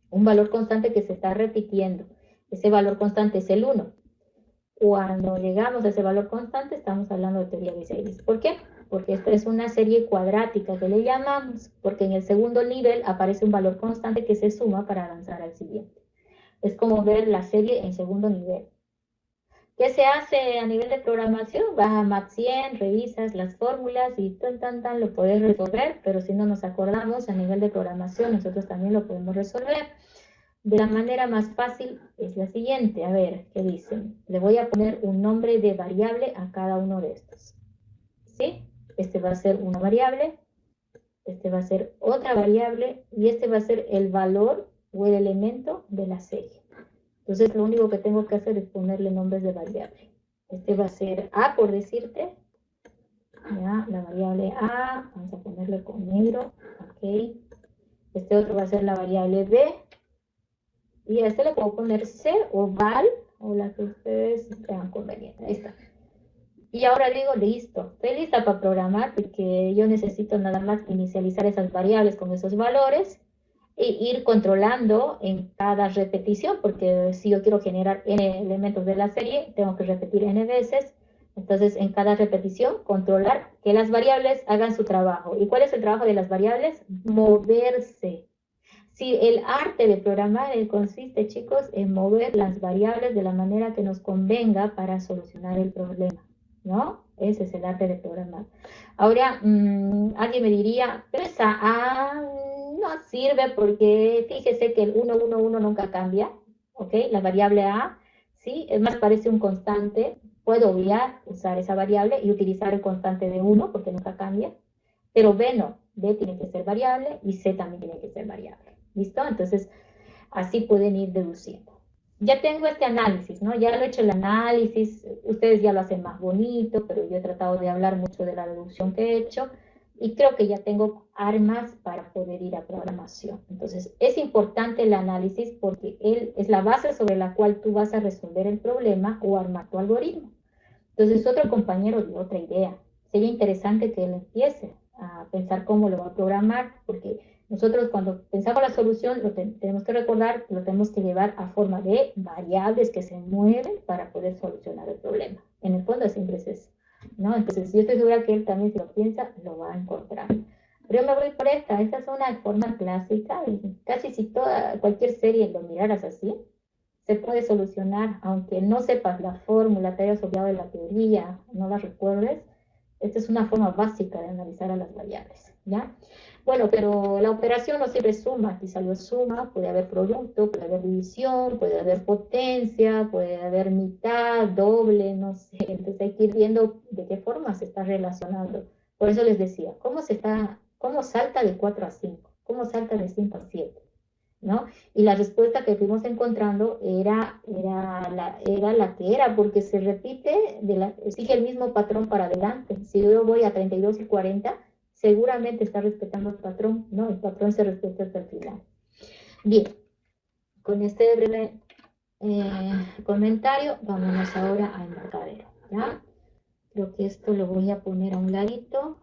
Un valor constante que se está repitiendo. Ese valor constante es el 1. Cuando llegamos a ese valor constante, estamos hablando de teoría de series. ¿Por qué? Porque esto es una serie cuadrática que le llamamos, porque en el segundo nivel aparece un valor constante que se suma para avanzar al siguiente. Es como ver la serie en segundo nivel. ¿Qué se hace a nivel de programación? Vas a Math 100, revisas las fórmulas y tan, lo puedes resolver, pero si no nos acordamos, a nivel de programación nosotros también lo podemos resolver. De la manera más fácil es la siguiente. A ver, ¿qué dicen? Le voy a poner un nombre de variable a cada uno de estos. ¿Sí? Este va a ser una variable, este va a ser otra variable y este va a ser el valor o el elemento de la serie. Entonces lo único que tengo que hacer es ponerle nombres de variable. Este va a ser A, por decirte. Ya, la variable A, vamos a ponerle con negro. Ok. Este otro va a ser la variable B. Y a este le puedo poner C o val, o la que ustedes tengan conveniente. Ahí está. Y ahora digo, listo, estoy lista para programar porque yo necesito nada más inicializar esas variables con esos valores e ir controlando en cada repetición, porque si yo quiero generar n elementos de la serie, tengo que repetir n veces. Entonces, en cada repetición, controlar que las variables hagan su trabajo. ¿Y cuál es el trabajo de las variables? Moverse. Si el arte de programar consiste, chicos, en mover las variables de la manera que nos convenga para solucionar el problema, ¿no? Ese es el arte de programar. Ahora, alguien me diría, pero esa A no sirve porque fíjese que el 1, 1, 1 nunca cambia, ¿ok? La variable A, ¿sí? Es más, parece un constante. Puedo obviar usar esa variable y utilizar el constante de 1 porque nunca cambia. Pero B no, B tiene que ser variable y C también tiene que ser variable. ¿Listo? Entonces, así pueden ir deduciendo. Ya tengo este análisis, ¿no? Ya lo he hecho el análisis, ustedes ya lo hacen más bonito, pero yo he tratado de hablar mucho de la deducción que he hecho y creo que ya tengo armas para poder ir a programación. Entonces, es importante el análisis porque él es la base sobre la cual tú vas a resolver el problema o armar tu algoritmo. Entonces, otro compañero dio otra idea. Sería interesante que él empiece a pensar cómo lo va a programar, porque nosotros cuando pensamos la solución, tenemos que recordar que lo tenemos que llevar a forma de variables que se mueven para poder solucionar el problema. En el fondo siempre es eso, ¿no? Entonces, yo estoy segura que él también, si lo piensa, lo va a encontrar. Pero yo me voy por esta es una forma clásica, y casi si cualquier serie lo miraras así, se puede solucionar, aunque no sepas la fórmula, te hayas olvidado de la teoría, no la recuerdes. Esta es una forma básica de analizar a las variables, ¿ya? Bueno, pero la operación no siempre es suma, aquí salió suma, puede haber producto, puede haber división, puede haber potencia, puede haber mitad, doble, no sé. Entonces hay que ir viendo de qué forma se está relacionando. Por eso les decía, cómo salta de 4 a 5, cómo salta de 5 a 7. ¿No? Y la respuesta que fuimos encontrando era la que era, porque se repite, sigue el mismo patrón para adelante. Si yo voy a 32 y 40, seguramente está respetando el patrón, ¿no? El patrón se respeta hasta el final. Bien, con este breve comentario, vámonos ahora a embarcadero, ¿ya? Creo que esto lo voy a poner a un ladito,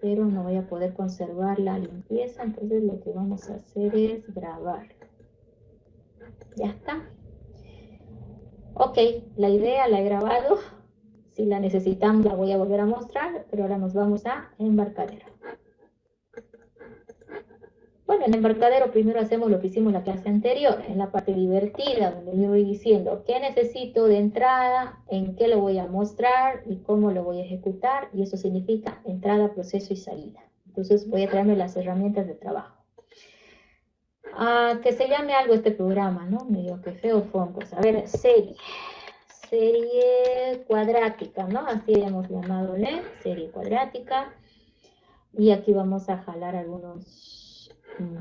pero no voy a poder conservar la limpieza, entonces lo que vamos a hacer es grabar. Ya está. Ok, la idea la he grabado. Si la necesitamos la voy a volver a mostrar, pero ahora nos vamos a embarcadero. Bueno, en embarcadero primero hacemos lo que hicimos en la clase anterior, en la parte divertida, donde yo voy diciendo qué necesito de entrada, en qué lo voy a mostrar y cómo lo voy a ejecutar, y eso significa entrada, proceso y salida. Entonces voy a traerme las herramientas de trabajo. Que se llame algo este programa, ¿no? Medio que feo fongos. A ver, serie cuadrática, ¿no? Así hemos llamado serie cuadrática. Y aquí vamos a jalar algunos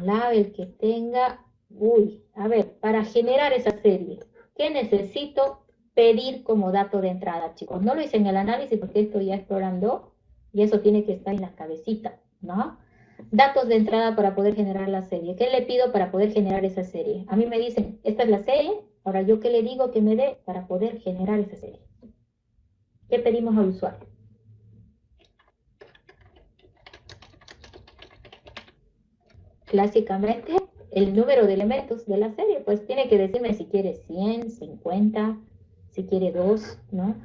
labels que tenga. Uy, a ver, para generar esa serie, ¿qué necesito pedir como dato de entrada, chicos. No lo hice en el análisis porque esto ya explorando y eso tiene que estar en la cabecita, ¿no? Datos de entrada para poder generar la serie. ¿Qué le pido para poder generar esa serie? A mí me dicen, esta es la serie, ahora yo qué le digo que me dé para poder generar esa serie. ¿Qué pedimos al usuario? Clásicamente, el número de elementos de la serie, pues tiene que decirme si quiere 100, 50, si quiere 2, ¿no?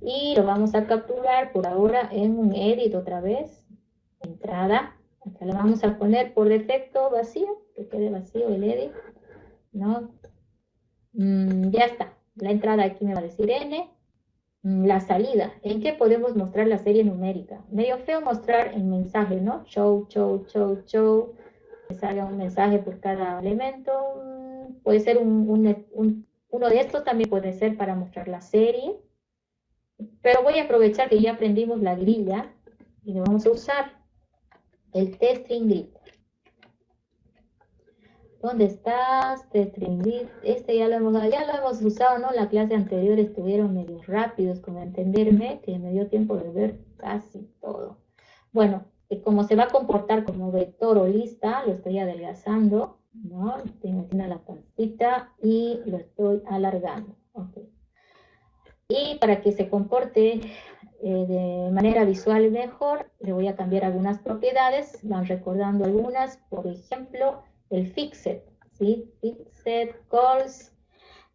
Y lo vamos a capturar por ahora en un edit otra vez, entrada, acá le vamos a poner por defecto vacío, que quede vacío el edit, ¿no? Ya está, la entrada aquí me va a decir n, la salida, ¿en qué podemos mostrar la serie numérica? Medio feo mostrar en mensaje, ¿no? Show, show, show, show, que salga un mensaje por cada elemento, puede ser uno de estos también puede ser para mostrar la serie, pero voy a aprovechar que ya aprendimos la grilla y le vamos a usar el teststring grid. ¿Dónde estás? Teststring grid. Este ya lo hemos usado, ¿no? La clase anterior estuvieron medio rápidos con entenderme, que me dio tiempo de ver casi todo. Bueno, como se va a comportar como vector o lista, lo estoy adelgazando, ¿no? Estoy metiendo la pancita y lo estoy alargando. Okay. Y para que se comporte de manera visual mejor, le voy a cambiar algunas propiedades, van recordando algunas, por ejemplo, el fixed, ¿sí? Fixed calls,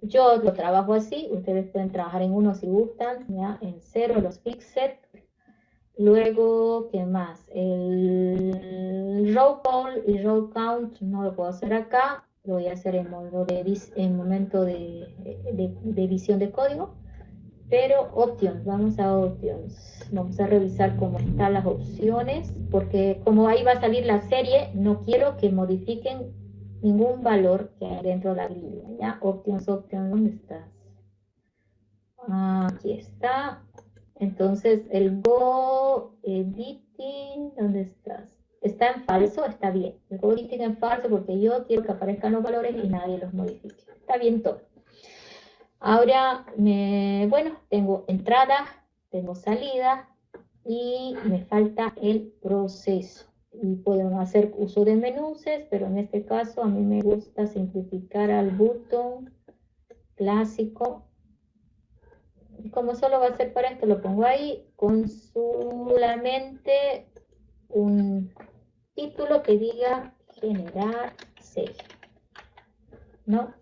yo lo trabajo así, ustedes pueden trabajar en uno si gustan, ¿ya? En 0 los fixed, luego, ¿qué más? El row call y row count no lo puedo hacer acá, lo voy a hacer en modo en momento de visión de código. Pero options, vamos a options, vamos a revisar cómo están las opciones, porque como ahí va a salir la serie, no quiero que modifiquen ningún valor que hay dentro de la grilla, ¿ya? Options, ¿dónde estás? Aquí está. Entonces el go editing, ¿dónde estás? Está en falso, está bien. El go editing en falso porque yo quiero que aparezcan los valores y nadie los modifique. Está bien todo. Ahora, bueno, tengo entrada, tengo salida y me falta el proceso. Y puedo hacer uso de menús, pero en este caso a mí me gusta simplificar al botón clásico. Y como solo va a ser para esto, lo pongo ahí con solamente un título que diga generar serie, ¿no?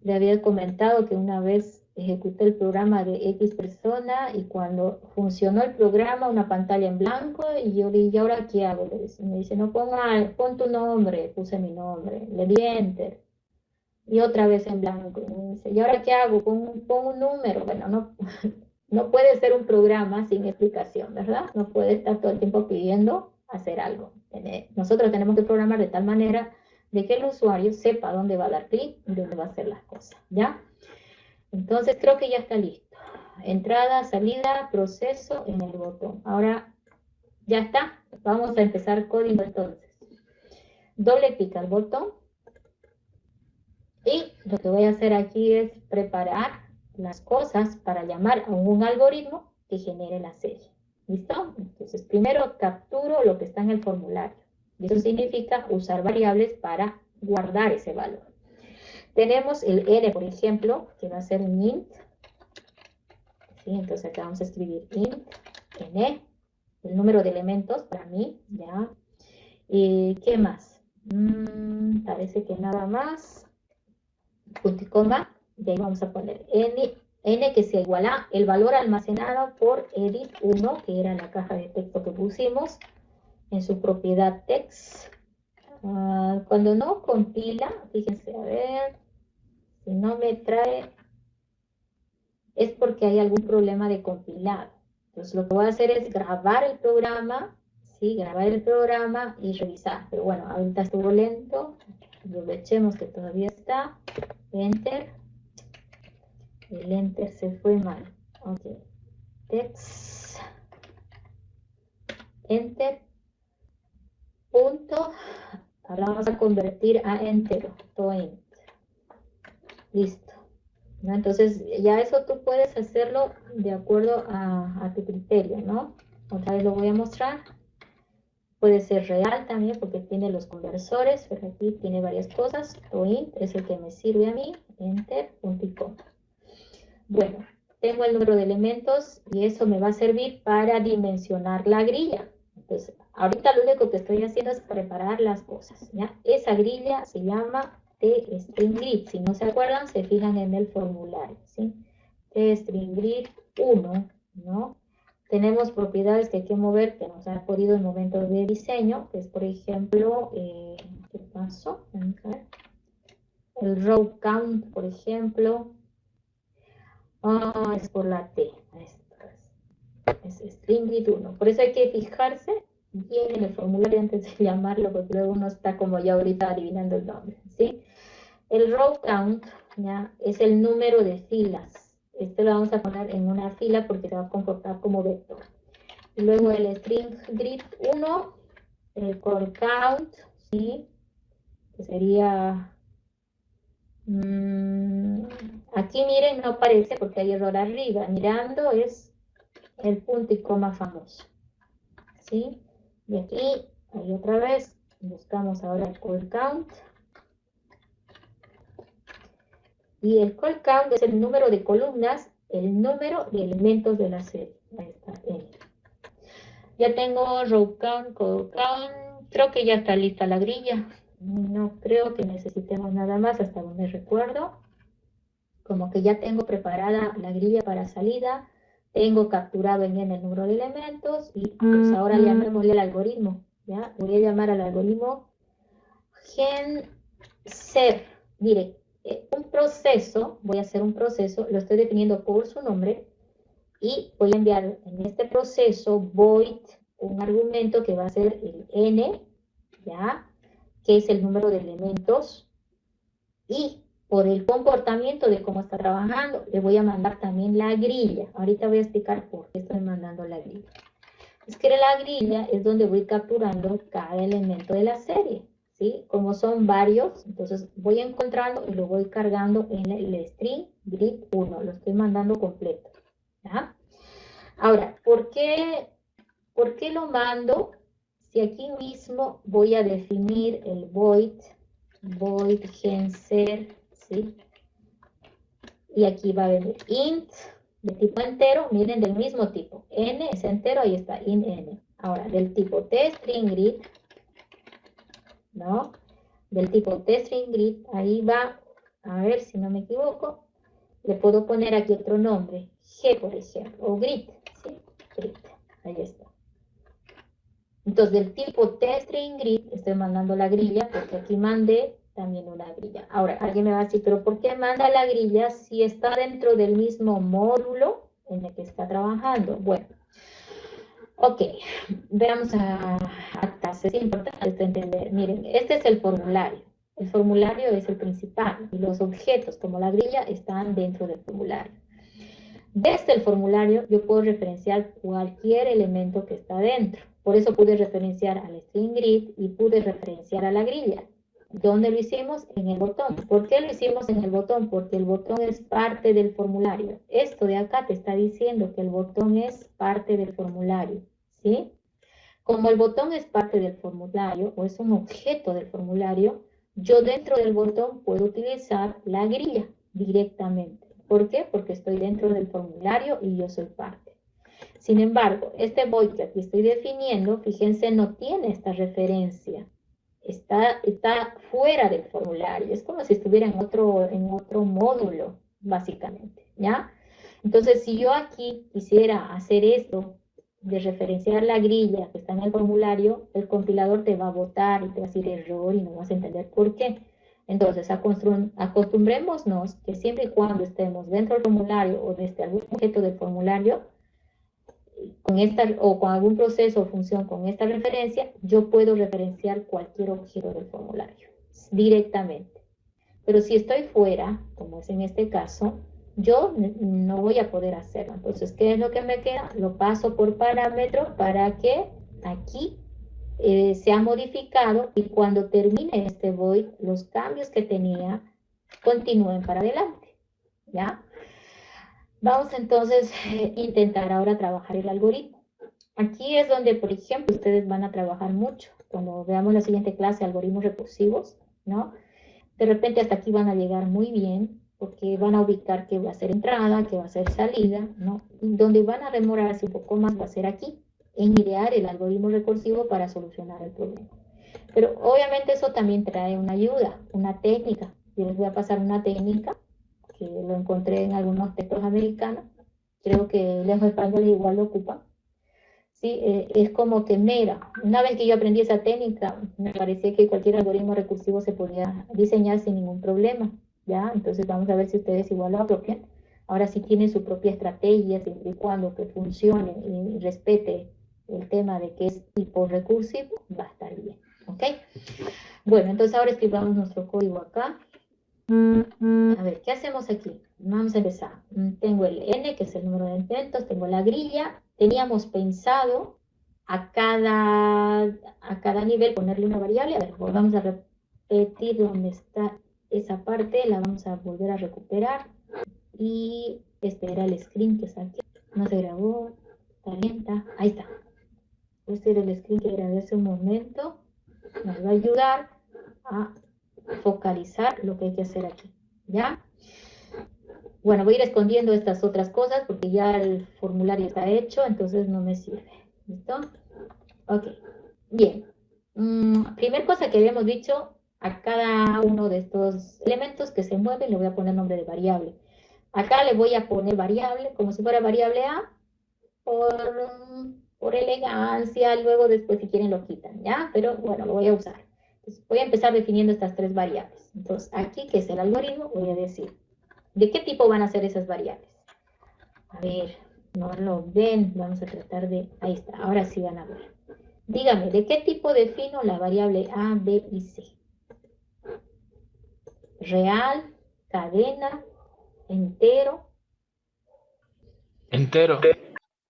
Le había comentado que una vez ejecuté el programa de X persona y cuando funcionó el programa, una pantalla en blanco, y yo dije, ¿y ahora qué hago? Me dice, no pon tu nombre, puse mi nombre, le di enter, y otra vez en blanco. Y me dice, ¿y ahora qué hago? Pon un número. Bueno, no, no puede ser un programa sin explicación, ¿verdad? No puede estar todo el tiempo pidiendo hacer algo. Nosotros tenemos que programar de tal manera de que el usuario sepa dónde va a dar clic y dónde va a hacer las cosas, ¿ya? Entonces creo que ya está listo. Entrada, salida, proceso en el botón. Ahora ya está. Vamos a empezar código entonces. Doble clic al botón. Y lo que voy a hacer aquí es preparar las cosas para llamar a un algoritmo que genere la serie. ¿Listo? Entonces primero capturo lo que está en el formulario. Y eso significa usar variables para guardar ese valor. Tenemos el n, por ejemplo, que va a ser un int. ¿Sí? Entonces acá vamos a escribir int, n, el número de elementos para mí, ¿ya? ¿Y qué más? Parece que nada más. Punto y coma, y ahí vamos a poner n que se iguala el valor almacenado por edit 1, que era la caja de texto que pusimos, en su propiedad text. Cuando no compila, fíjense, a ver, si no me trae, es porque hay algún problema de compilado. Entonces lo que voy a hacer es grabar el programa, ¿sí? Grabar el programa y revisar. Pero bueno, ahorita estuvo lento, aprovechemos que todavía está, enter. El enter se fue mal. Ok. Text. Enter. Punto. Ahora vamos a convertir a entero. Int. Listo. ¿no? Entonces, ya eso tú puedes hacerlo de acuerdo a tu criterio, ¿no? Otra vez lo voy a mostrar. Puede ser real también porque tiene los conversores, pero aquí tiene varias cosas. Toint es el que me sirve a mí, enter, punto y coma. Bueno, tengo el número de elementos y eso me va a servir para dimensionar la grilla. Entonces, ahorita lo único que estoy haciendo es preparar las cosas, ¿ya? Esa grilla se llama tStringGrid. Si no se acuerdan, se fijan en el formulario, ¿sí? tStringGrid 1, ¿no? Tenemos propiedades que hay que mover, que nos han podido en momentos de diseño, que es, por ejemplo, ¿qué pasó? El row count, por ejemplo. Es por la T. Es stringid 1. Por eso hay que fijarse bien en el formulario antes de llamarlo, porque luego uno está como ya ahorita adivinando el nombre, ¿sí? El row count, ¿ya? Es el número de filas. Este lo vamos a poner en una fila porque se va a comportar como vector. Y luego el string grid 1, el call count, ¿sí? Que sería... aquí miren, no aparece porque hay error arriba. Mirando es el punto y coma famoso, ¿sí? Y aquí, ahí otra vez, buscamos ahora el call count. Y el call count es el número de columnas, el número de elementos de la serie. Ahí está, N. Ya tengo row count, call count. Creo que ya está lista la grilla. No creo que necesitemos nada más hasta donde recuerdo. Como que ya tengo preparada la grilla para salida. Tengo capturado en N el número de elementos. Y pues ahora llamémosle al algoritmo. ¿Ya? Voy a llamar al algoritmo genser. Mire, un proceso, voy a hacer un proceso, lo estoy definiendo por su nombre. Y voy a enviar en este proceso void un argumento que va a ser el n, ¿ya? Que es el número de elementos. Y por el comportamiento de cómo está trabajando, le voy a mandar también la grilla. Ahorita voy a explicar por qué estoy mandando la grilla. Es que la grilla es donde voy capturando cada elemento de la serie, ¿sí? Como son varios, entonces voy encontrando y lo voy cargando en el string grid 1. Lo estoy mandando completo, ¿ya? Ahora, ¿por qué lo mando? Si aquí mismo voy a definir el void genser, ¿sí? Y aquí va a venir int de tipo entero, miren, del mismo tipo. N es entero, ahí está, int n. Ahora, del tipo tStringGrid, ¿no? Del tipo tStringGrid, ahí va, a ver si no me equivoco, le puedo poner aquí otro nombre, G, por ejemplo, o grid, ¿sí? Grid, ahí está. Entonces, del tipo tStringGrid, estoy mandando la grilla, porque aquí mandé también una grilla. Ahora, alguien me va a decir, ¿pero por qué manda la grilla si está dentro del mismo módulo en el que está trabajando? Bueno, ok, veamos a tasas. Es importante entender. Miren, este es el formulario. El formulario es el principal y los objetos, como la grilla, están dentro del formulario. Desde el formulario yo puedo referenciar cualquier elemento que está dentro. Por eso pude referenciar al string grid y pude referenciar a la grilla. ¿Dónde lo hicimos? En el botón. ¿Por qué lo hicimos en el botón? Porque el botón es parte del formulario. Esto de acá te está diciendo que el botón es parte del formulario, ¿sí? Como el botón es parte del formulario o es un objeto del formulario, yo dentro del botón puedo utilizar la grilla directamente. ¿Por qué? Porque estoy dentro del formulario y yo soy parte. Sin embargo, este void que aquí estoy definiendo, fíjense, no tiene esta referencia. Está fuera del formulario. Es como si estuviera en otro módulo, básicamente, ¿ya? Entonces, si yo aquí quisiera hacer esto, de referenciar la grilla que está en el formulario, el compilador te va a botar y te va a decir error y no vas a entender por qué. Entonces, acostumbrémonos que siempre y cuando estemos dentro del formulario o desde algún objeto del formulario, con algún proceso o función con esta referencia, yo puedo referenciar cualquier objeto del formulario directamente. Pero si estoy fuera, como es en este caso, yo no voy a poder hacerlo. Entonces, ¿qué es lo que me queda? Lo paso por parámetro para que aquí sea modificado y cuando termine este void, los cambios que tenía continúen para adelante. ¿ya? Vamos entonces a intentar ahora trabajar el algoritmo. Aquí es donde, por ejemplo, ustedes van a trabajar mucho. Cuando veamos la siguiente clase, algoritmos recursivos, ¿no? De repente hasta aquí van a llegar muy bien, porque van a ubicar qué va a ser entrada, qué va a ser salida, ¿no? Y donde van a demorarse un poco más va a ser aquí, en idear el algoritmo recursivo para solucionar el problema. Pero obviamente eso también trae una ayuda, una técnica. Yo les voy a pasar una técnica que lo encontré en algunos textos americanos. Creo que los españoles igual lo ocupan. Sí, es como que mera. Una vez que yo aprendí esa técnica, me parecía que cualquier algoritmo recursivo se podía diseñar sin ningún problema, ¿ya? Entonces vamos a ver si ustedes igual lo apropian. Ahora sí tienen su propia estrategia, siempre y cuando que funcione y respete el tema de que es tipo recursivo, va a estar bien, ¿ok? Bueno, entonces ahora escribamos nuestro código acá. A ver, ¿qué hacemos aquí? Vamos a empezar. Tengo el n, que es el número de intentos, tengo la grilla. Teníamos pensado a cada nivel ponerle una variable. A ver, vamos a repetir dónde está esa parte, la vamos a volver a recuperar. Y este era el screen que saqué. No se grabó, está lenta. Ahí está. Este era el screen que grabé hace un momento. Nos va a ayudar a focalizar lo que hay que hacer aquí. ¿Ya? Bueno, voy a ir escondiendo estas otras cosas porque ya el formulario está hecho, entonces no me sirve. ¿Listo? Ok. Bien. Primer cosa que habíamos dicho, a cada uno de estos elementos que se mueven le voy a poner nombre de variable. Acá le voy a poner variable, como si fuera variable A, por elegancia, luego después si quieren lo quitan, ¿ya? Pero bueno, lo voy a usar. Entonces, voy a empezar definiendo estas tres variables. Entonces, aquí, que es el algoritmo, voy a decir, ¿de qué tipo van a ser esas variables? A ver, no lo ven, vamos a tratar de... Ahí está, ahora sí van a ver. Dígame, ¿de qué tipo defino la variable A, B y C? Real, cadena, entero. Entero.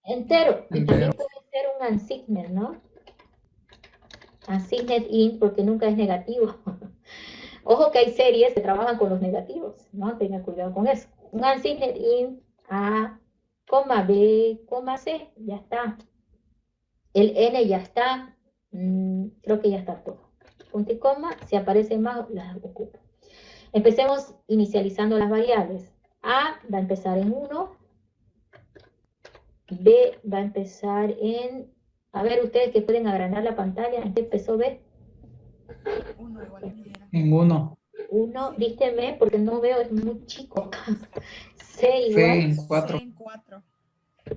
Entero. Y también Entero. puede ser un unsigned, ¿no? Unsigned int porque nunca es negativo. Ojo que hay series que trabajan con los negativos, ¿no? Tengan cuidado con eso. Un unsigned int A, B, C, ya está. El n ya está, creo que ya está todo. Punto y coma, si aparece más, las ocupo. Empecemos inicializando las variables. A va a empezar en 1, B va a empezar en, a ver ustedes que pueden agrandar la pantalla, ¿en qué empezó B? 1 igual aquí era. En 1. 1, dísteme porque no veo, es muy chico. C C igual en 4. C en 4.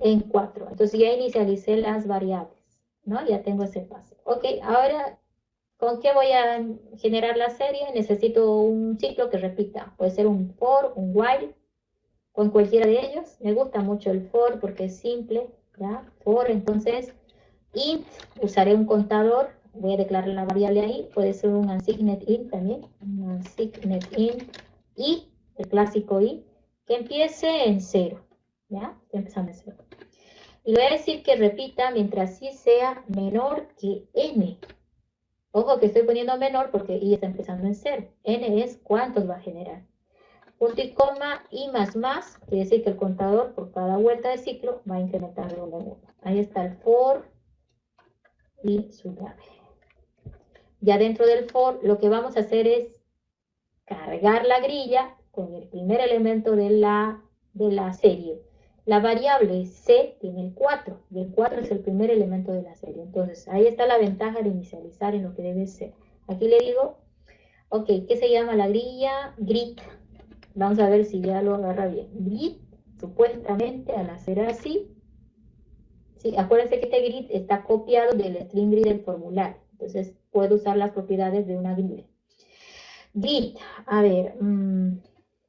en 4. Entonces ya inicialicé las variables, ¿no? Ya tengo ese paso. Ok, ahora, ¿con qué voy a generar la serie? Necesito un ciclo que repita. Puede ser un for, un while, con cualquiera de ellos. Me gusta mucho el for porque es simple, ¿ya? For, entonces, int, usaré un contador. Voy a declarar la variable ahí. Puede ser un unsigned int también. Un unsigned int. Y, el clásico i, que empiece en 0. ¿Ya? Estoy empezando en 0. Y voy a decir que repita mientras sí sea menor que n. Ojo que estoy poniendo menor porque i está empezando en 0. N es cuántos va a generar. Punto y coma, i más, quiere decir que el contador por cada vuelta de ciclo va a incrementar de 1 en 1. Ahí está el for y su llave. Ya dentro del for, lo que vamos a hacer es cargar la grilla con el primer elemento de la serie. La variable C tiene el 4, y el 4 es el primer elemento de la serie. Entonces, ahí está la ventaja de inicializar en lo que debe ser. Aquí le digo, ok, ¿qué se llama la grilla? Grid. Vamos a ver si ya lo agarra bien. Grid, supuestamente, al hacer así, sí, acuérdense que este grid está copiado del string grid del formulario. Entonces, puedo usar las propiedades de una grid. Grid, a ver,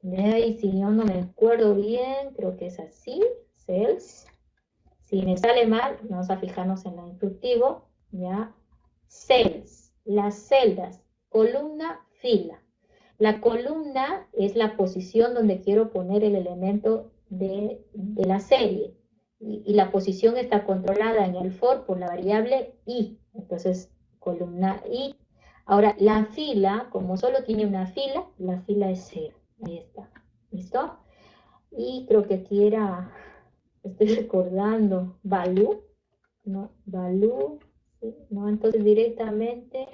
y si yo no me acuerdo bien, creo que es así, cells. Si me sale mal, vamos a fijarnos en el instructivo, ¿ya? Cells, las celdas, columna, fila. La columna es la posición donde quiero poner el elemento de la serie. Y la posición está controlada en el for por la variable i. Entonces, columna i. Ahora, la fila, como solo tiene una fila, la fila es 0. Ahí está. ¿Listo? Y creo que aquí era, estoy recordando, Balú, ¿no? Balú, ¿sí? ¿No? Entonces directamente,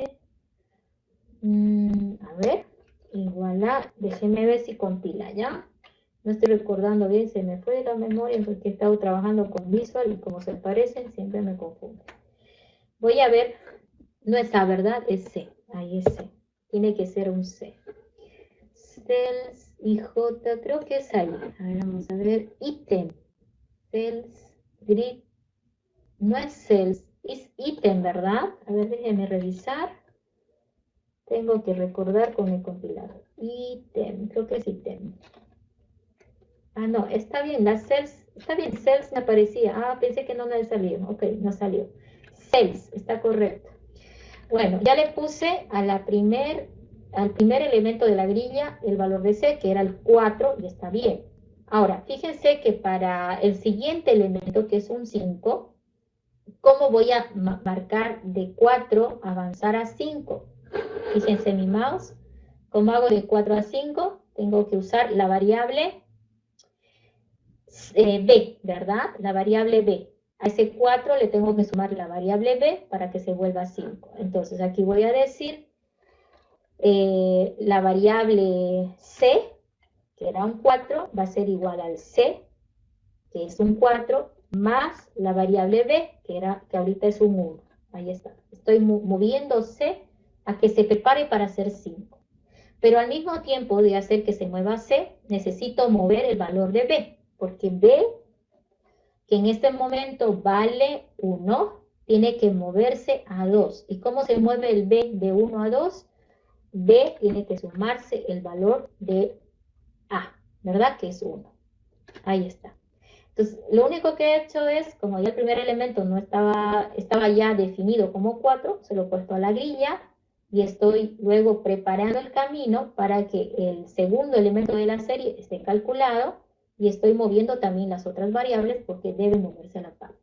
a ver, igual déjenme ver si compila, ¿ya? No estoy recordando bien, se me fue de la memoria porque he estado trabajando con Visual y como se parecen, siempre me confundo. Voy a ver, no es A, ¿verdad? Es C, ahí es C. Tiene que ser un C. Cells y J, creo que es ahí. A ver, vamos a ver. Ítem. Cells, grid. No es cells, es ítem, ¿verdad? A ver, déjenme revisar. Tengo que recordar con el compilador. Ítem, creo que es ítem. Ah, no, está bien, las cells, está bien, cells me aparecía. Ah, pensé que no me salió. Ok, no salió. Cells, está correcto. Bueno, ya le puse al primer elemento de la grilla el valor de C, que era el 4, y está bien. Ahora, fíjense que para el siguiente elemento, que es un 5, ¿cómo voy a marcar de 4 avanzar a 5? Fíjense mi mouse. ¿Cómo hago de 4 a 5? Tengo que usar la variable B, ¿verdad? La variable B. A ese 4 le tengo que sumar la variable B para que se vuelva 5. Entonces aquí voy a decir la variable C, que era un 4, va a ser igual al C, que es un 4, más la variable B, que ahorita es un 1. Ahí está. Estoy moviendo C a que se prepare para hacer 5. Pero al mismo tiempo de hacer que se mueva C, necesito mover el valor de B, porque B, que en este momento vale 1, tiene que moverse a 2. ¿Y cómo se mueve el B de 1 a 2? B tiene que sumarse el valor de A, ¿verdad? Que es 1. Ahí está. Entonces, lo único que he hecho es, como ya el primer elemento no estaba ya definido como 4, se lo he puesto a la grilla y estoy luego preparando el camino para que el segundo elemento de la serie esté calculado y estoy moviendo también las otras variables porque deben moverse a la par.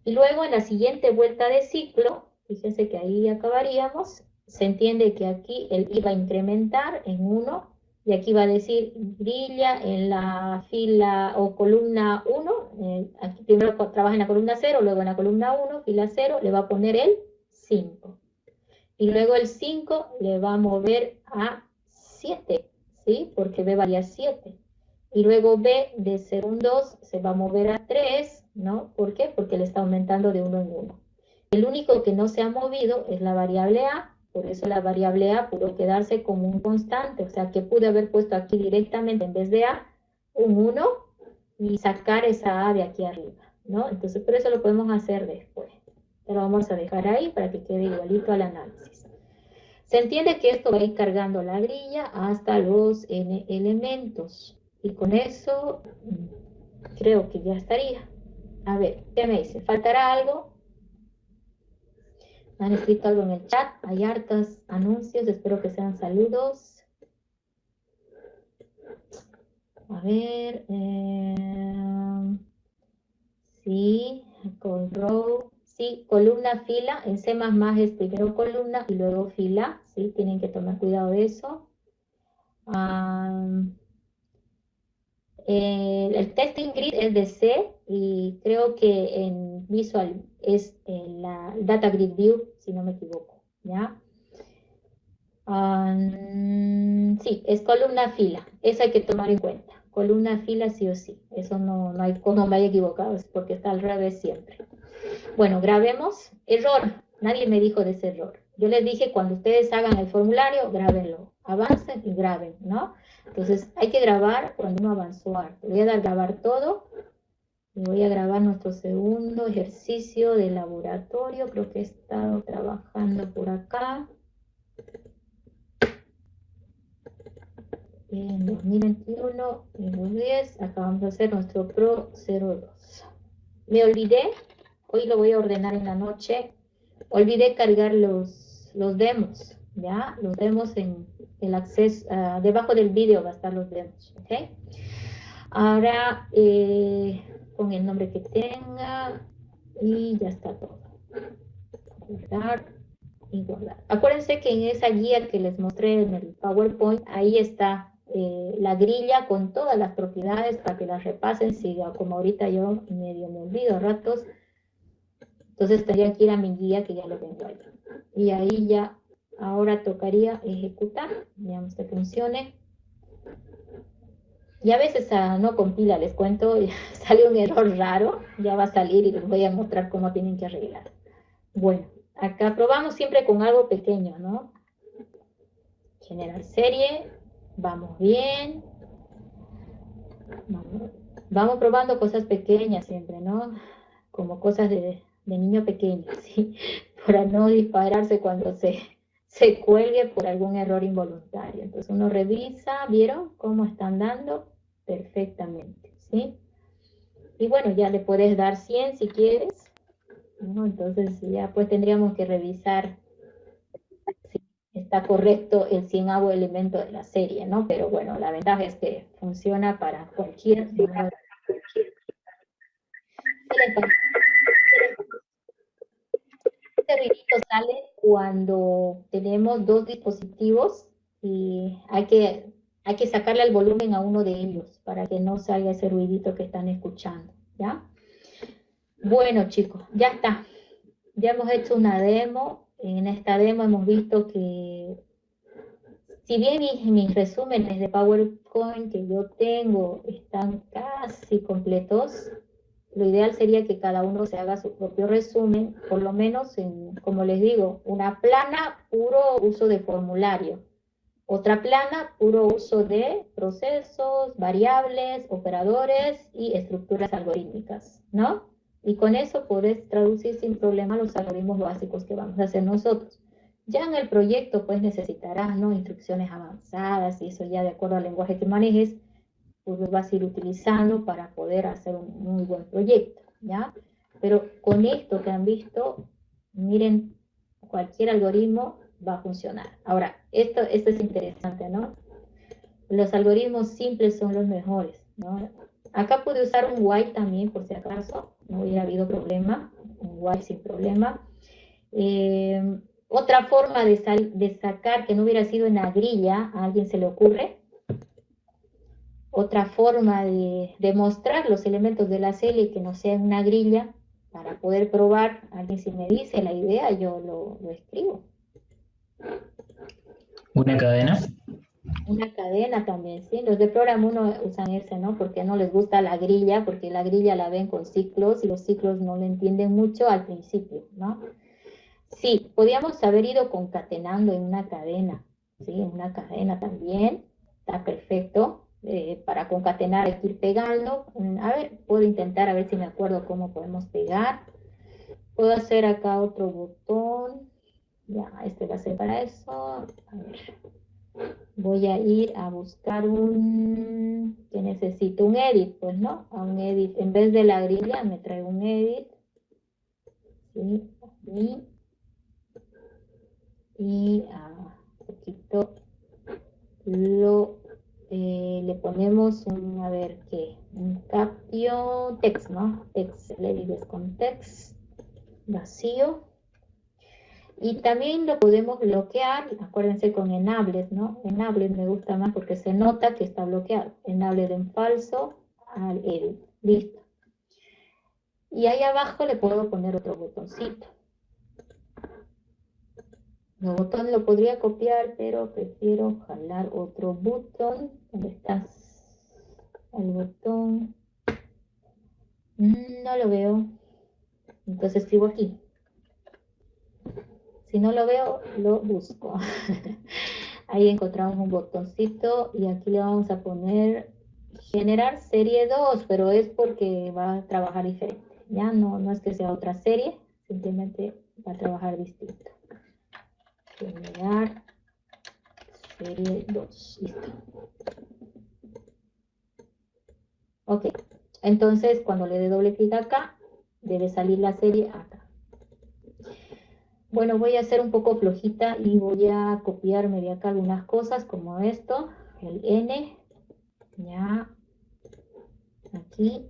Y luego en la siguiente vuelta de ciclo, fíjense que ahí acabaríamos, se entiende que aquí él iba a incrementar en 1 y aquí va a decir grilla en la fila o columna 1, aquí primero trabaja en la columna 0, luego en la columna 1, fila 0, le va a poner el 5. Y luego el 5 le va a mover a 7, ¿sí? Porque B varía 7. Y luego B de 0 en 2 se va a mover a 3, ¿no? ¿Por qué? Porque le está aumentando de 1 en 1. El único que no se ha movido es la variable A, por eso la variable A pudo quedarse como un constante, o sea que pude haber puesto aquí directamente en vez de A un 1 y sacar esa A de aquí arriba, ¿no? Entonces por eso lo podemos hacer después. Pero vamos a dejar ahí para que quede igualito al análisis. Se entiende que esto va a ir cargando la grilla hasta los n elementos. Y con eso creo que ya estaría. A ver, ¿qué me dice? ¿Faltará algo? ¿Han escrito algo en el chat? Hay hartos anuncios, espero que sean saludos. A ver, sí, con row, sí, columna, fila, en C++ es primero columna y luego fila, sí, tienen que tomar cuidado de eso. El testing grid es de C y creo que en Visual es la Data Grid View, si no me equivoco, ¿ya? Sí, es columna fila, eso hay que tomar en cuenta. Columna fila sí o sí, eso no me vaya equivocado, es porque está al revés siempre. Bueno, grabemos. Error, nadie me dijo de ese error. Yo les dije, cuando ustedes hagan el formulario, grábenlo, avancen y graben, ¿no? Entonces, hay que grabar cuando uno avanzó harto. Voy a dar grabar todo y voy a grabar nuestro segundo ejercicio de laboratorio. Creo que he estado trabajando por acá. En 2021, en 2010, acabamos de hacer nuestro Pro 02. Me olvidé, hoy lo voy a ordenar en la noche. Olvidé cargar los demos, ¿ya? Los demos en el acceso, debajo del vídeo va a estar los demos, ¿ok? Ahora, con el nombre que tenga, y ya está todo. Guardar y guardar. Acuérdense que en esa guía que les mostré en el PowerPoint, ahí está la grilla con todas las propiedades para que las repasen, si como ahorita yo medio me olvido a ratos, entonces tendría que ir a mi guía que ya lo tengo ahí. Y ahí ya, ahora tocaría ejecutar, veamos que funcione. Y a veces no compila, les cuento, sale un error raro, ya va a salir y les voy a mostrar cómo tienen que arreglar. Bueno, acá probamos siempre con algo pequeño, ¿no? Generar serie, vamos bien. Vamos probando cosas pequeñas siempre, ¿no? Como cosas de niño pequeño, ¿sí? Para no dispararse cuando se cuelgue por algún error involuntario. Entonces uno revisa, ¿vieron cómo están dando? Perfectamente, ¿sí? Y bueno, ya le puedes dar 100 si quieres, ¿no? Entonces ya pues tendríamos que revisar si está correcto el 100º elemento de la serie, ¿no? Pero bueno, la ventaja es que funciona para cualquier número. Este ruidito sale cuando tenemos dos dispositivos y hay que sacarle el volumen a uno de ellos para que no salga ese ruidito que están escuchando, ¿ya? Bueno, chicos, ya está. Ya hemos hecho una demo. En esta demo hemos visto que, si bien mis resúmenes de PowerPoint que yo tengo están casi completos, lo ideal sería que cada uno se haga su propio resumen, por lo menos en, como les digo, una plana, puro uso de formulario. Otra plana, puro uso de procesos, variables, operadores y estructuras algorítmicas, ¿no? Y con eso podés traducir sin problema los algoritmos básicos que vamos a hacer nosotros. Ya en el proyecto pues necesitarás, ¿no?, instrucciones avanzadas y eso ya de acuerdo al lenguaje que manejes, pues los vas a ir utilizando para poder hacer un muy buen proyecto, ¿ya? Pero con esto que han visto, miren, cualquier algoritmo va a funcionar. Ahora, esto es interesante, ¿no? Los algoritmos simples son los mejores, ¿no? Acá pude usar un while también, por si acaso, no hubiera habido problema, un while sin problema. Otra forma de sacar que no hubiera sido en la grilla, ¿a alguien se le ocurre? Otra forma de mostrar los elementos de la serie que no sea en una grilla, para poder probar, alguien si me dice la idea, yo lo escribo. ¿Una cadena? Una cadena también, ¿sí? Los de programa 1 usan ese, ¿no? Porque no les gusta la grilla, porque la grilla la ven con ciclos y los ciclos no le entienden mucho al principio, ¿no? Sí, podíamos haber ido concatenando en una cadena, ¿sí? En una cadena también, está perfecto. Para concatenar hay que ir pegando. A ver, puedo intentar a ver si me acuerdo cómo podemos pegar. Puedo hacer acá otro botón. Ya, este va a ser para eso. A ver. Voy a ir a buscar que necesito un edit, pues, ¿no? A un edit, en vez de la grilla me traigo un edit, ¿sí? Aquí. Y un poquito le ponemos a ver qué, un caption text, ¿no? Text, el edit es con text, vacío. Y también lo podemos bloquear, acuérdense con enabled, ¿no? Enabled me gusta más porque se nota que está bloqueado. Enabled en falso al edit. Listo. Y ahí abajo le puedo poner otro botoncito. El botón lo podría copiar, pero prefiero jalar otro botón. ¿Dónde estás? El botón. No lo veo. Entonces escribo aquí. Si no lo veo, lo busco. Ahí encontramos un botoncito y aquí le vamos a poner generar serie 2, pero es porque va a trabajar diferente. Ya no es que sea otra serie, simplemente va a trabajar distinto. Generar serie 2. Listo. Ok. Entonces, cuando le dé doble clic acá, debe salir la serie acá. Bueno, voy a hacer un poco flojita y voy a copiarme de acá algunas cosas como esto, el N, ya, aquí.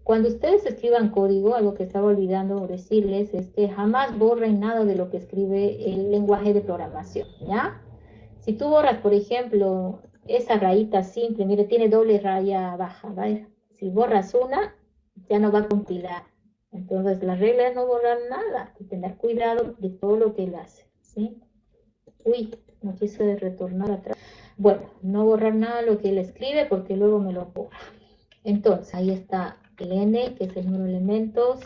Cuando ustedes escriban código, algo que estaba olvidando decirles es que jamás borren nada de lo que escribe el lenguaje de programación, ¿ya? Si tú borras, por ejemplo, esa rayita simple, mire, tiene doble raya baja, ¿vale? Si borras una, ya no va a compilar. Entonces, la regla es no borrar nada y tener cuidado de todo lo que él hace, ¿sí? Uy, no quise retornar atrás. Bueno, no borrar nada de lo que él escribe porque luego me lo borra. Entonces, ahí está el n, que es el número de elementos.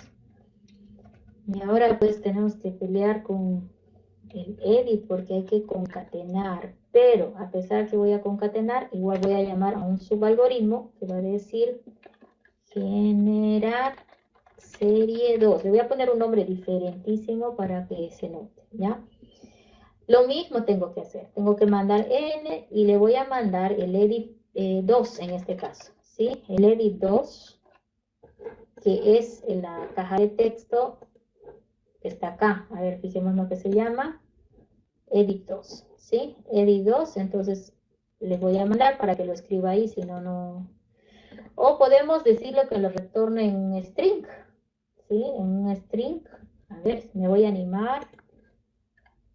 Y ahora pues tenemos que pelear con el edit porque hay que concatenar. Pero a pesar que voy a concatenar, igual voy a llamar a un subalgoritmo que va a decir generar serie 2. Le voy a poner un nombre diferentísimo para que se note, ¿ya? Lo mismo tengo que hacer. Tengo que mandar n y le voy a mandar el edit 2 en este caso, ¿sí? El edit 2, que es en la caja de texto que está acá. A ver, fijémonos que se llama edit 2, ¿sí? Edit 2, entonces les voy a mandar para que lo escriba ahí, si no, no. O podemos decirle que lo retorne en un string, ¿sí? En un string. A ver, me voy a animar.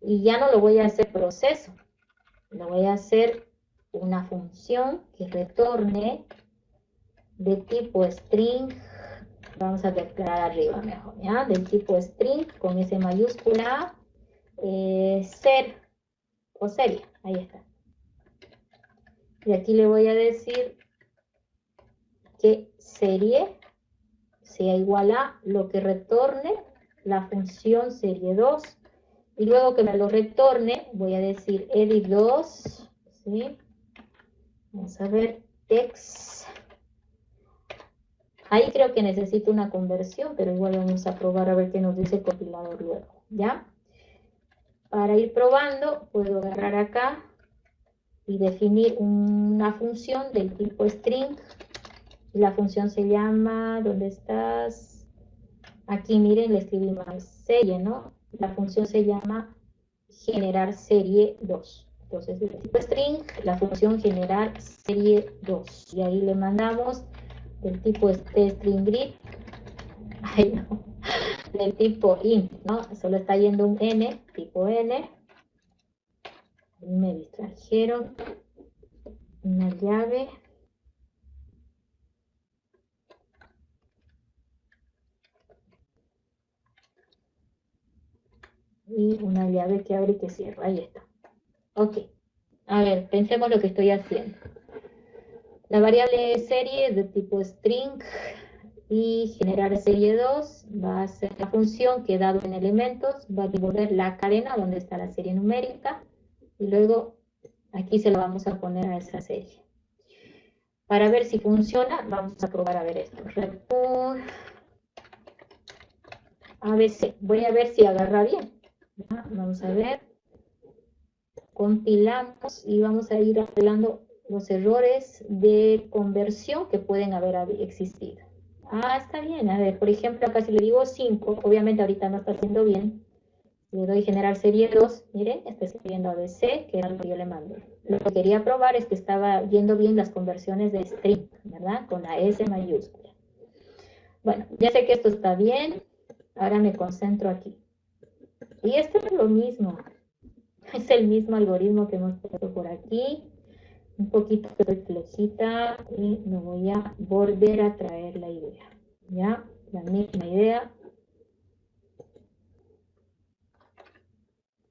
Y ya no lo voy a hacer proceso. Lo voy a hacer una función que retorne de tipo string. Vamos a declarar arriba mejor, ¿ya? Del tipo string con S mayúscula, ser o serie. Ahí está. Y aquí le voy a decir que serie sea igual a lo que retorne la función serie 2. Y luego que me lo retorne, voy a decir edit 2, ¿sí? Vamos a ver, text. Ahí creo que necesito una conversión, pero igual vamos a probar a ver qué nos dice el compilador luego, ¿ya? Para ir probando, puedo agarrar acá y definir una función del tipo string. La función se llama, ¿dónde estás? Aquí, miren, le escribí mal serie, ¿no? La función se llama generar serie 2. Entonces, del tipo string, la función generar serie 2. Y ahí le mandamos del tipo string grid. Ay, no. Del tipo int, ¿no? Solo está yendo un n, tipo n. Me distrajeron. Una llave. Y una llave que abre y que cierra. Ahí está. Ok. A ver, pensemos lo que estoy haciendo. La variable serie de tipo string y generar serie 2 va a ser la función que dado en elementos va a devolver la cadena donde está la serie numérica y luego aquí se lo vamos a poner a esa serie. Para ver si funciona, vamos a probar a ver esto. Return ABC. Voy a ver si agarra bien. Vamos a ver. Compilamos y vamos a ir arreglando los errores de conversión que pueden haber existido. Ah, está bien. A ver, por ejemplo, acá si le digo 5, obviamente ahorita no está haciendo bien. Le doy generar serie 2, miren, está escribiendo ABC, que era lo que yo le mandé. Lo que quería probar es que estaba yendo bien las conversiones de string, ¿verdad? Con la S mayúscula. Bueno, ya sé que esto está bien. Ahora me concentro aquí. Y esto es lo mismo. Es el mismo algoritmo que hemos puesto por aquí. Un poquito flojita y me voy a volver a traer la idea. ¿Ya? La misma idea.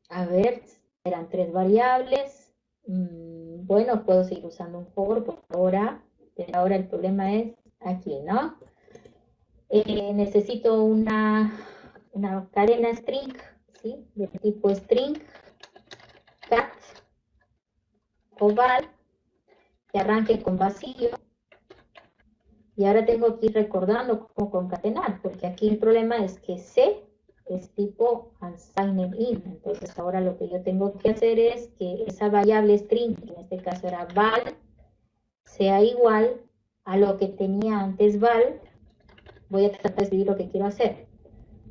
A ver, eran 3 variables. Bueno, puedo seguir usando un for por ahora. Pero ahora el problema es aquí, ¿no? Necesito una cadena string, ¿sí? De tipo string, cat o val, que arranque con vacío. Y ahora tengo que ir recordando cómo concatenar, porque aquí el problema es que C es tipo unsigned in. Entonces ahora lo que yo tengo que hacer es que esa variable string, que en este caso era val, sea igual a lo que tenía antes val. Voy a tratar de escribir lo que quiero hacer,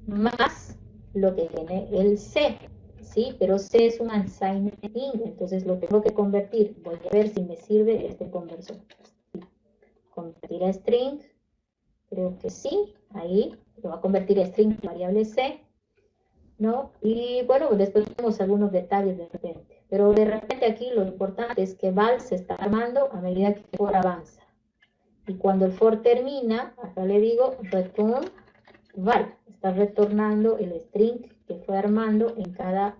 más lo que tiene el C, ¿sí? Pero C es un unsigned in, entonces lo tengo que convertir. Voy a ver si me sirve este conversor. Convertir a string, creo que sí, ahí lo va a convertir a string variable C, ¿no? Y bueno, después tenemos algunos detalles de repente. Pero de repente aquí lo importante es que val se está armando a medida que el for avanza. Y cuando el for termina, acá le digo return val. Está retornando el string que fue armando en cada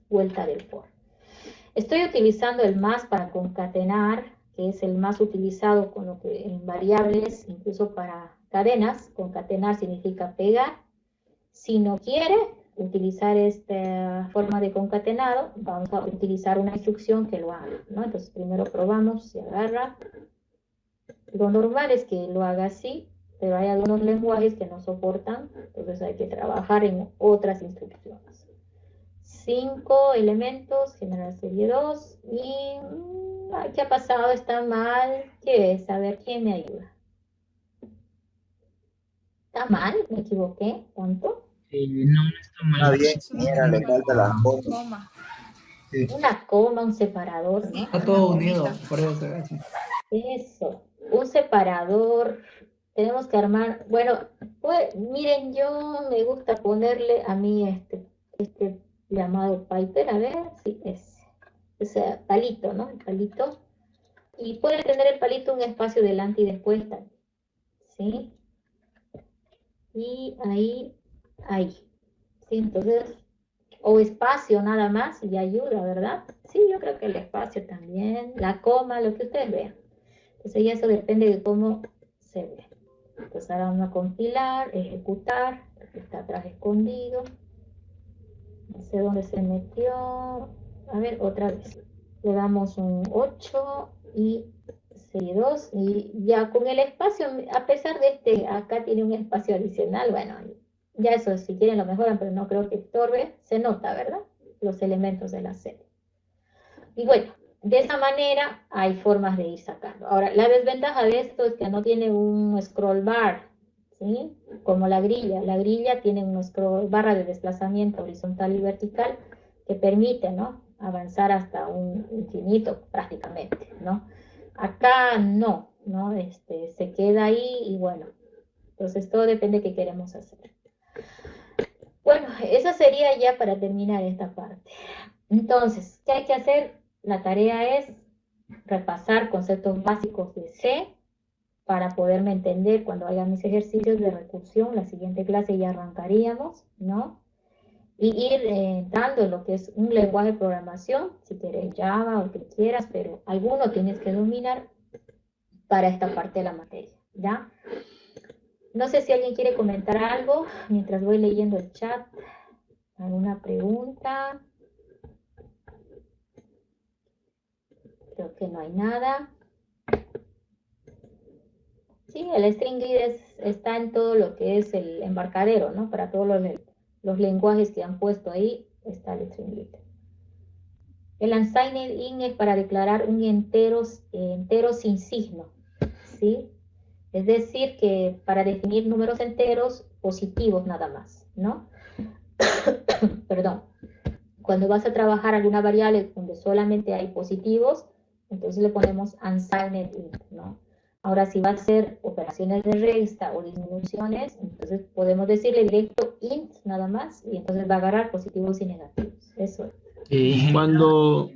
vuelta del for. Estoy utilizando el más para concatenar, que es el más utilizado con lo que en variables, incluso para cadenas. Concatenar significa pegar. Si no quiere utilizar esta forma de concatenado, vamos a utilizar una instrucción que lo haga, ¿no? Entonces primero probamos si agarra. Lo normal es que lo haga así, pero hay algunos lenguajes que no soportan, entonces hay que trabajar en otras instrucciones. 5 elementos, generar serie 2, y ¿qué ha pasado? Está mal. ¿Qué es? A ver, ¿quién me ayuda? ¿Está mal? ¿Me equivoqué? ¿Tanto? No, no está mal. Está bien, señora, le falta las cosas. Coma. Sí. Una coma, un separador, ¿no? Está todo unido, por eso se ve así. Eso, un separador. Tenemos que armar, bueno, pues, miren, yo me gusta ponerle a mí este llamado Piper, a ver, sí, ese palito, ¿no? El palito. Y puede tener el palito un espacio delante y después también, ¿sí? Y ahí, ¿sí? Entonces, o espacio nada más y ayuda, ¿verdad? Sí, yo creo que el espacio también, la coma, lo que ustedes vean. Entonces ya eso depende de cómo se ve. Entonces ahora vamos a compilar, ejecutar, porque está atrás escondido. No sé dónde se metió. A ver, otra vez. Le damos un 8 y serie 2. Y ya con el espacio, a pesar de acá tiene un espacio adicional, bueno, ya eso si quieren lo mejoran, pero no creo que estorbe. Se nota, ¿verdad? Los elementos de la serie. Y bueno, de esa manera hay formas de ir sacando. Ahora, la desventaja de esto es que no tiene un scroll bar, ¿sí? Como la grilla. La grilla tiene un scroll barra de desplazamiento horizontal y vertical que permite, ¿no? Avanzar hasta un infinito prácticamente, ¿no? Acá no, ¿no? Se queda ahí y bueno. Entonces todo depende de qué queremos hacer. Bueno, eso sería ya para terminar esta parte. Entonces, ¿qué hay que hacer? La tarea es repasar conceptos básicos de C para poderme entender cuando haga mis ejercicios de recursión. La siguiente clase ya arrancaríamos, ¿no? Y ir entrando en lo que es un lenguaje de programación, si quieres Java o lo que quieras, pero alguno tienes que dominar para esta parte de la materia, ¿ya? No sé si alguien quiere comentar algo mientras voy leyendo el chat. ¿Alguna pregunta? Creo que no hay nada. Sí, el string grid está en todo lo que es el embarcadero, ¿no? Para todos los lenguajes que han puesto ahí, está el string grid. El unsigned in es para declarar un entero sin signo, ¿sí? Es decir, que para definir números enteros positivos nada más, ¿no? Perdón. Cuando vas a trabajar alguna variable donde solamente hay positivos, entonces le ponemos unsigned int, ¿no? Ahora, si va a hacer operaciones de resta o disminuciones, entonces podemos decirle directo int nada más, y entonces va a agarrar positivos y negativos. Eso es. Cuando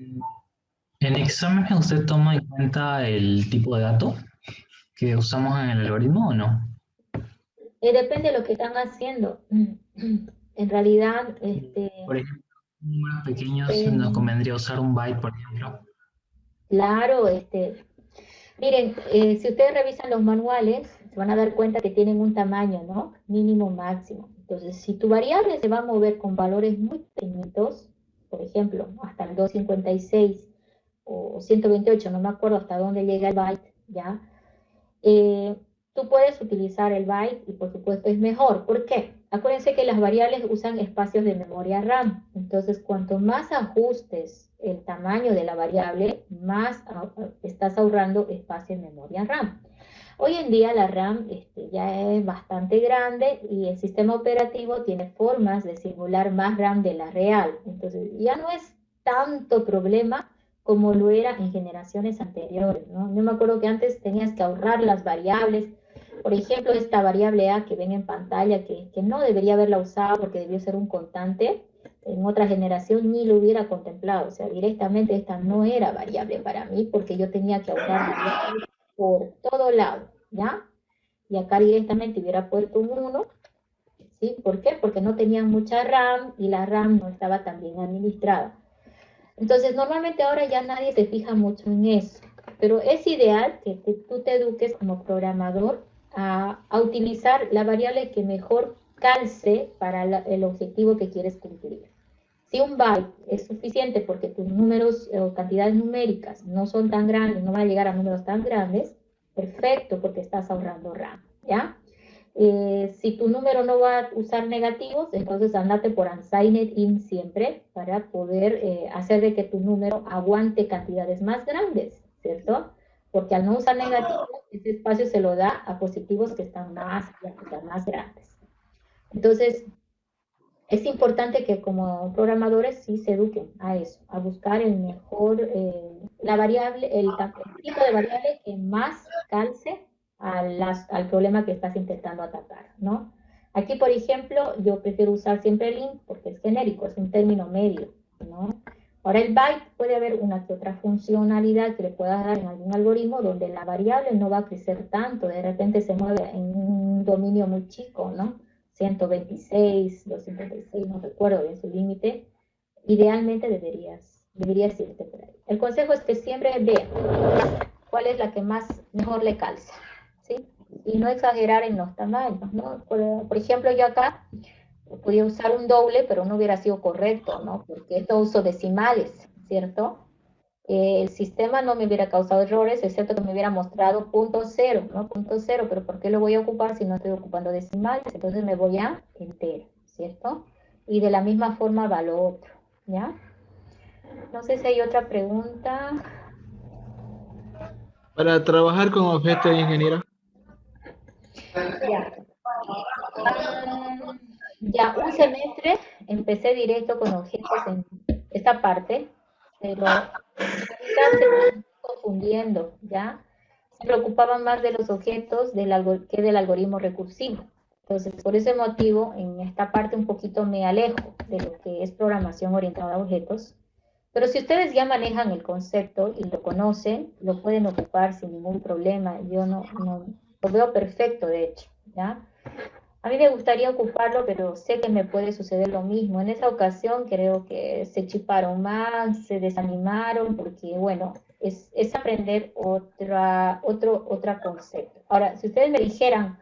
En exámenes usted toma en cuenta el tipo de dato que usamos en el algoritmo o no. Depende de lo que están haciendo. En realidad, Por ejemplo, números pequeños nos convendría usar un byte, por ejemplo. claro, miren, si ustedes revisan los manuales, se van a dar cuenta que tienen un tamaño, ¿no? Mínimo, máximo. Entonces, si tu variable se va a mover con valores muy pequeñitos, por ejemplo, hasta el 256 o 128, no me acuerdo hasta dónde llega el byte, ¿ya? Tú puedes utilizar el byte y por supuesto es mejor. ¿Por qué? Acuérdense que las variables usan espacios de memoria RAM. Entonces, cuanto más ajustes el tamaño de la variable, más estás ahorrando espacio en memoria RAM. Hoy en día la RAM ya es bastante grande y el sistema operativo tiene formas de simular más RAM de la real. Entonces, ya no es tanto problema como lo era en generaciones anteriores, ¿no? Yo me acuerdo que antes tenías que ahorrar las variables. Por ejemplo, esta variable A que ven en pantalla, que no debería haberla usado porque debió ser un constante, en otra generación ni lo hubiera contemplado, o sea, directamente esta no era variable para mí porque yo tenía que ahorrar variables por todo lado, ¿ya? Y acá directamente hubiera puesto un 1, ¿sí? ¿Por qué? Porque no tenía mucha RAM y la RAM no estaba tan bien administrada. Entonces, normalmente ahora ya nadie se fija mucho en eso, pero es ideal que tú te eduques como programador a utilizar la variable que mejor calce para el objetivo que quieres cumplir. Si un byte es suficiente porque tus números o cantidades numéricas no son tan grandes, no van a llegar a números tan grandes, perfecto, porque estás ahorrando RAM, ¿ya? Si tu número no va a usar negativos, entonces andate por unsigned in siempre para poder hacer de que tu número aguante cantidades más grandes, ¿cierto? Porque al no usar negativos, ese espacio se lo da a positivos que están más grandes. Entonces, es importante que como programadores sí se eduquen a eso, a buscar el mejor, la variable, el tipo de variable que más calce al problema que estás intentando atacar, ¿no? Aquí, por ejemplo, yo prefiero usar siempre el int porque es genérico, es un término medio, ¿no? Ahora el byte puede haber una que otra funcionalidad que le puedas dar en algún algoritmo donde la variable no va a crecer tanto, de repente se mueve en un dominio muy chico, ¿no? 126, 256, no recuerdo bien su límite, idealmente deberías irte por ahí. El consejo es que siempre vean cuál es la que mejor le calza, ¿sí? Y no exagerar en los tamaños, ¿no? Por ejemplo, yo acá podía usar un doble, pero no hubiera sido correcto, ¿no? Porque esto uso decimales, ¿cierto? El sistema no me hubiera causado errores, excepto que me hubiera mostrado punto cero, ¿no? Punto cero, pero ¿por qué lo voy a ocupar si no estoy ocupando decimales? Entonces me voy a entero, ¿cierto? Y de la misma forma va lo otro, ¿ya? No sé si hay otra pregunta. Para trabajar con objetos, ingeniera. Ya. Ya, un semestre empecé directo con objetos en esta parte, pero se están confundiendo, ¿ya? Se preocupaban más de los objetos que del algoritmo recursivo. Entonces, por ese motivo, en esta parte un poquito me alejo de lo que es programación orientada a objetos. Pero si ustedes ya manejan el concepto y lo conocen, lo pueden ocupar sin ningún problema. Yo no lo veo perfecto, de hecho, ¿ya? A mí me gustaría ocuparlo, pero sé que me puede suceder lo mismo. En esa ocasión creo que se chiparon más, se desanimaron, porque bueno, es aprender otro concepto. Ahora, si ustedes me dijeran,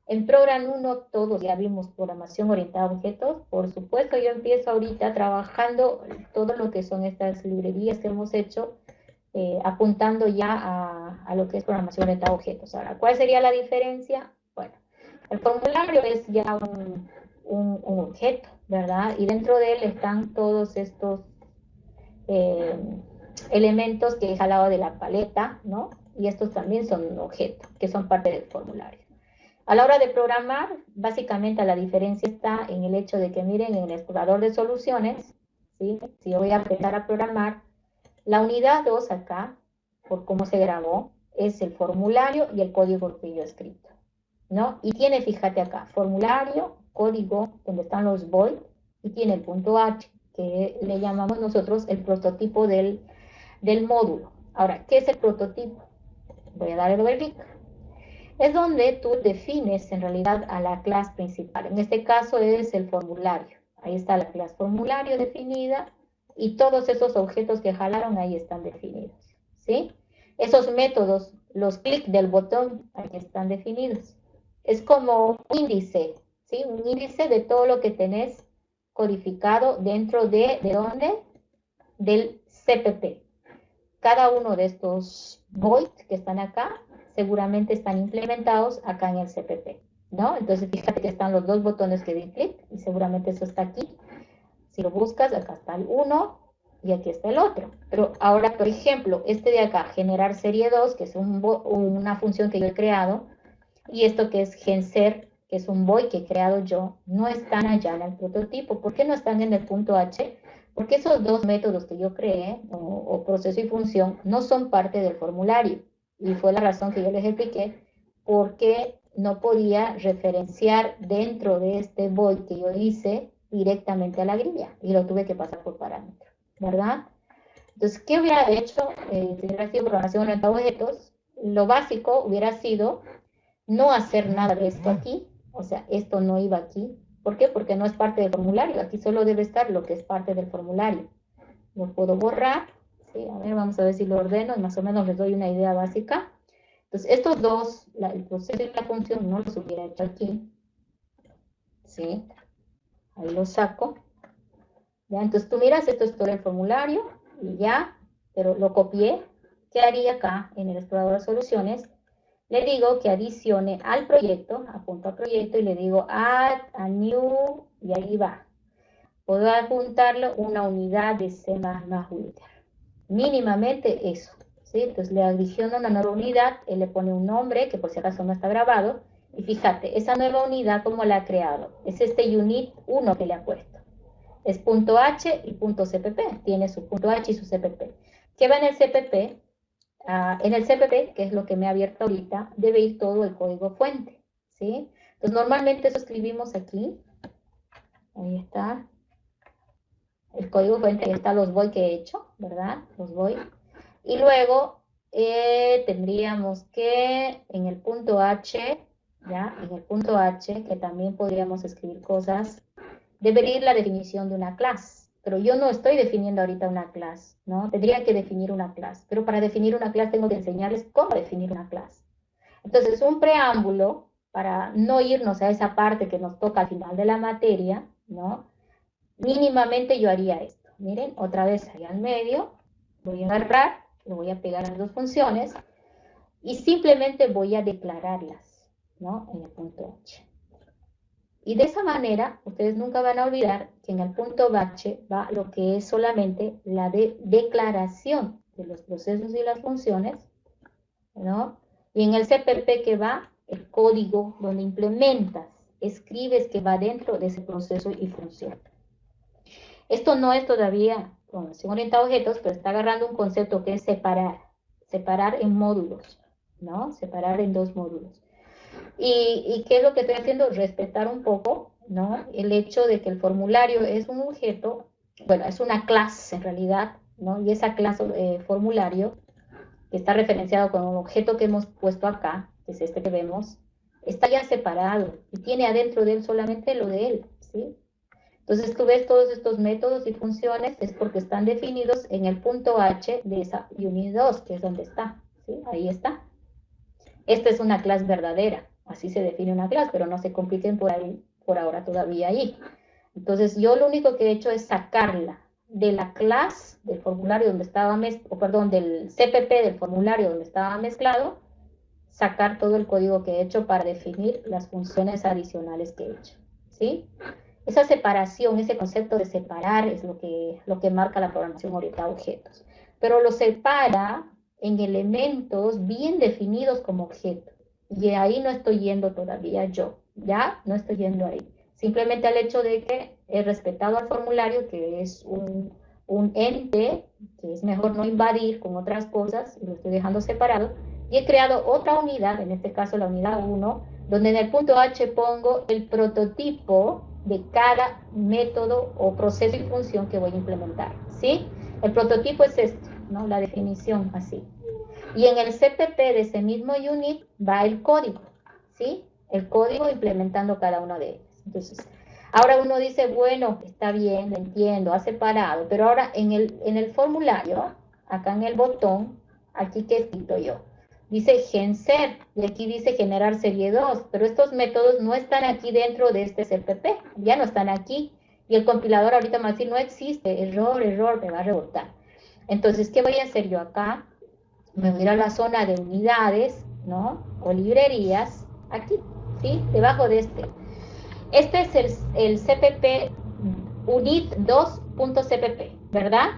en Program 1 todos ya vimos programación orientada a objetos, por supuesto yo empiezo ahorita trabajando todo lo que son estas librerías que hemos hecho, apuntando ya a lo que es programación orientada a objetos. Ahora, ¿cuál sería la diferencia? Bueno, el formulario es ya un objeto, ¿verdad? Y dentro de él están todos estos elementos que he jalado de la paleta, ¿no? Y estos también son un objeto, que son parte del formulario. A la hora de programar, básicamente la diferencia está en el hecho de que miren en el explorador de soluciones, ¿sí? Si yo voy a empezar a programar, la unidad 2 acá, por cómo se grabó, es el formulario y el código que yo he escrito, ¿no? Y tiene, fíjate acá, formulario, código, donde están los void, y tiene el punto H, que le llamamos nosotros el prototipo del módulo. Ahora, ¿qué es el prototipo? Voy a dar el doble clic. Es donde tú defines en realidad a la clase principal. En este caso es el formulario. Ahí está la clase formulario definida y todos esos objetos que jalaron ahí están definidos, ¿sí? Esos métodos, los clics del botón, ahí están definidos. Es como un índice, ¿sí? Un índice de todo lo que tenés codificado dentro ¿de dónde? Del CPP. Cada uno de estos void que están acá seguramente están implementados acá en el CPP, ¿no? Entonces fíjate que están los dos botones que di clic y seguramente eso está aquí. Si lo buscas, acá está el uno y aquí está el otro. Pero ahora, por ejemplo, este de acá, generar serie 2, que es una función que yo he creado, y esto que es genser, que es un void que he creado yo, no están allá en el prototipo. ¿Por qué no están en el punto H? Porque esos dos métodos que yo creé, o proceso y función, no son parte del formulario. Y fue la razón que yo les expliqué, porque no podía referenciar dentro de este void que yo hice directamente a la grilla y lo tuve que pasar por parámetro, ¿verdad? Entonces, ¿qué hubiera hecho si hubiera sido programación orientada a objetos? Lo básico hubiera sido no hacer nada de esto aquí, o sea, esto no iba aquí. ¿Por qué? Porque no es parte del formulario, aquí solo debe estar lo que es parte del formulario. Lo puedo borrar, ¿sí? A ver, vamos a ver si lo ordeno y más o menos les doy una idea básica. Entonces, estos dos, el proceso y la función, no los hubiera hecho aquí, ¿sí? Ahí lo saco. ¿Ya? Entonces, tú miras, esto es todo el formulario y ya, pero lo copié. ¿Qué haría acá en el explorador de soluciones? Le digo que adicione al proyecto, apunto al proyecto y le digo add a new y ahí va. Puedo adjuntarlo una unidad de C++ Writer. Mínimamente eso, ¿sí? Entonces le adiciono una nueva unidad, él le pone un nombre que por si acaso no está grabado. Y fíjate, esa nueva unidad, ¿cómo la ha creado? Es este unit 1 que le ha puesto. Es .h y .cpp, tiene su .h y su cpp. ¿Qué va en el cpp? En el CPP, que es lo que me ha abierto ahorita, debe ir todo el código fuente, ¿sí? Entonces, normalmente eso escribimos aquí. Ahí está. El código fuente, ahí están los void que he hecho, ¿verdad? Los void. Y luego tendríamos que, en el .h, ¿ya? En el .h, que también podríamos escribir cosas, debería ir la definición de una clase. Pero yo no estoy definiendo ahorita una clase, ¿no? Tendría que definir una clase. Pero para definir una clase tengo que enseñarles cómo definir una clase. Entonces, un preámbulo, para no irnos a esa parte que nos toca al final de la materia, ¿no? Mínimamente yo haría esto. Miren, otra vez ahí al medio, voy a agarrar, lo voy a pegar a las dos funciones, y simplemente voy a declararlas, ¿no? En el .h. Y de esa manera, ustedes nunca van a olvidar que en el .h va lo que es solamente la declaración de los procesos y las funciones, ¿no? Y en el CPP que va el código donde implementas, escribes que va dentro de ese proceso y función. Esto no es todavía programación orientada a objetos, pero está agarrando un concepto que es separar en módulos, ¿no? Separar en dos módulos. ¿Y qué es lo que estoy haciendo? Respetar un poco, ¿no? El hecho de que el formulario es un objeto, bueno, es una clase en realidad, ¿no? Y esa clase formulario, que está referenciado con un objeto que hemos puesto acá, que es este que vemos, está ya separado y tiene adentro de él solamente lo de él, ¿sí? Entonces tú ves todos estos métodos y funciones, es porque están definidos en el .h de esa unit 2, que es donde está, ¿sí? Ahí está. Esta es una clase verdadera, así se define una clase, pero no se compliquen por ahí, por ahora todavía ahí. Entonces yo lo único que he hecho es sacarla de la clase del formulario donde estaba, del CPP del formulario donde estaba mezclado, sacar todo el código que he hecho para definir las funciones adicionales que he hecho, ¿sí? Esa separación, ese concepto de separar es lo que marca la programación orientada a objetos. Pero lo separa en elementos bien definidos como objeto. Y ahí no estoy yendo todavía yo, ¿ya? No estoy yendo ahí. Simplemente al hecho de que he respetado al formulario, que es un ente, que es mejor no invadir con otras cosas, y lo estoy dejando separado, y he creado otra unidad, en este caso la unidad 1, donde en el .h pongo el prototipo de cada método o proceso y función que voy a implementar, ¿sí? El prototipo es esto, ¿no? La definición así. Y en el CPP de ese mismo unit va el código, ¿sí? El código implementando cada uno de ellos. Entonces, ahora uno dice, bueno, está bien, lo entiendo, ha separado, pero ahora en el formulario, acá en el botón, aquí que he escrito yo, dice GenSer, y aquí dice generar serie 2, pero estos métodos no están aquí dentro de este CPP, ya no están aquí, y el compilador ahorita me va a decir, no existe, error, me va a rebotar. Entonces, ¿qué voy a hacer yo acá? Me voy a ir a la zona de unidades, ¿no? O librerías, aquí, ¿sí? Debajo de este. Este es el CPP unit2.cpp, ¿verdad?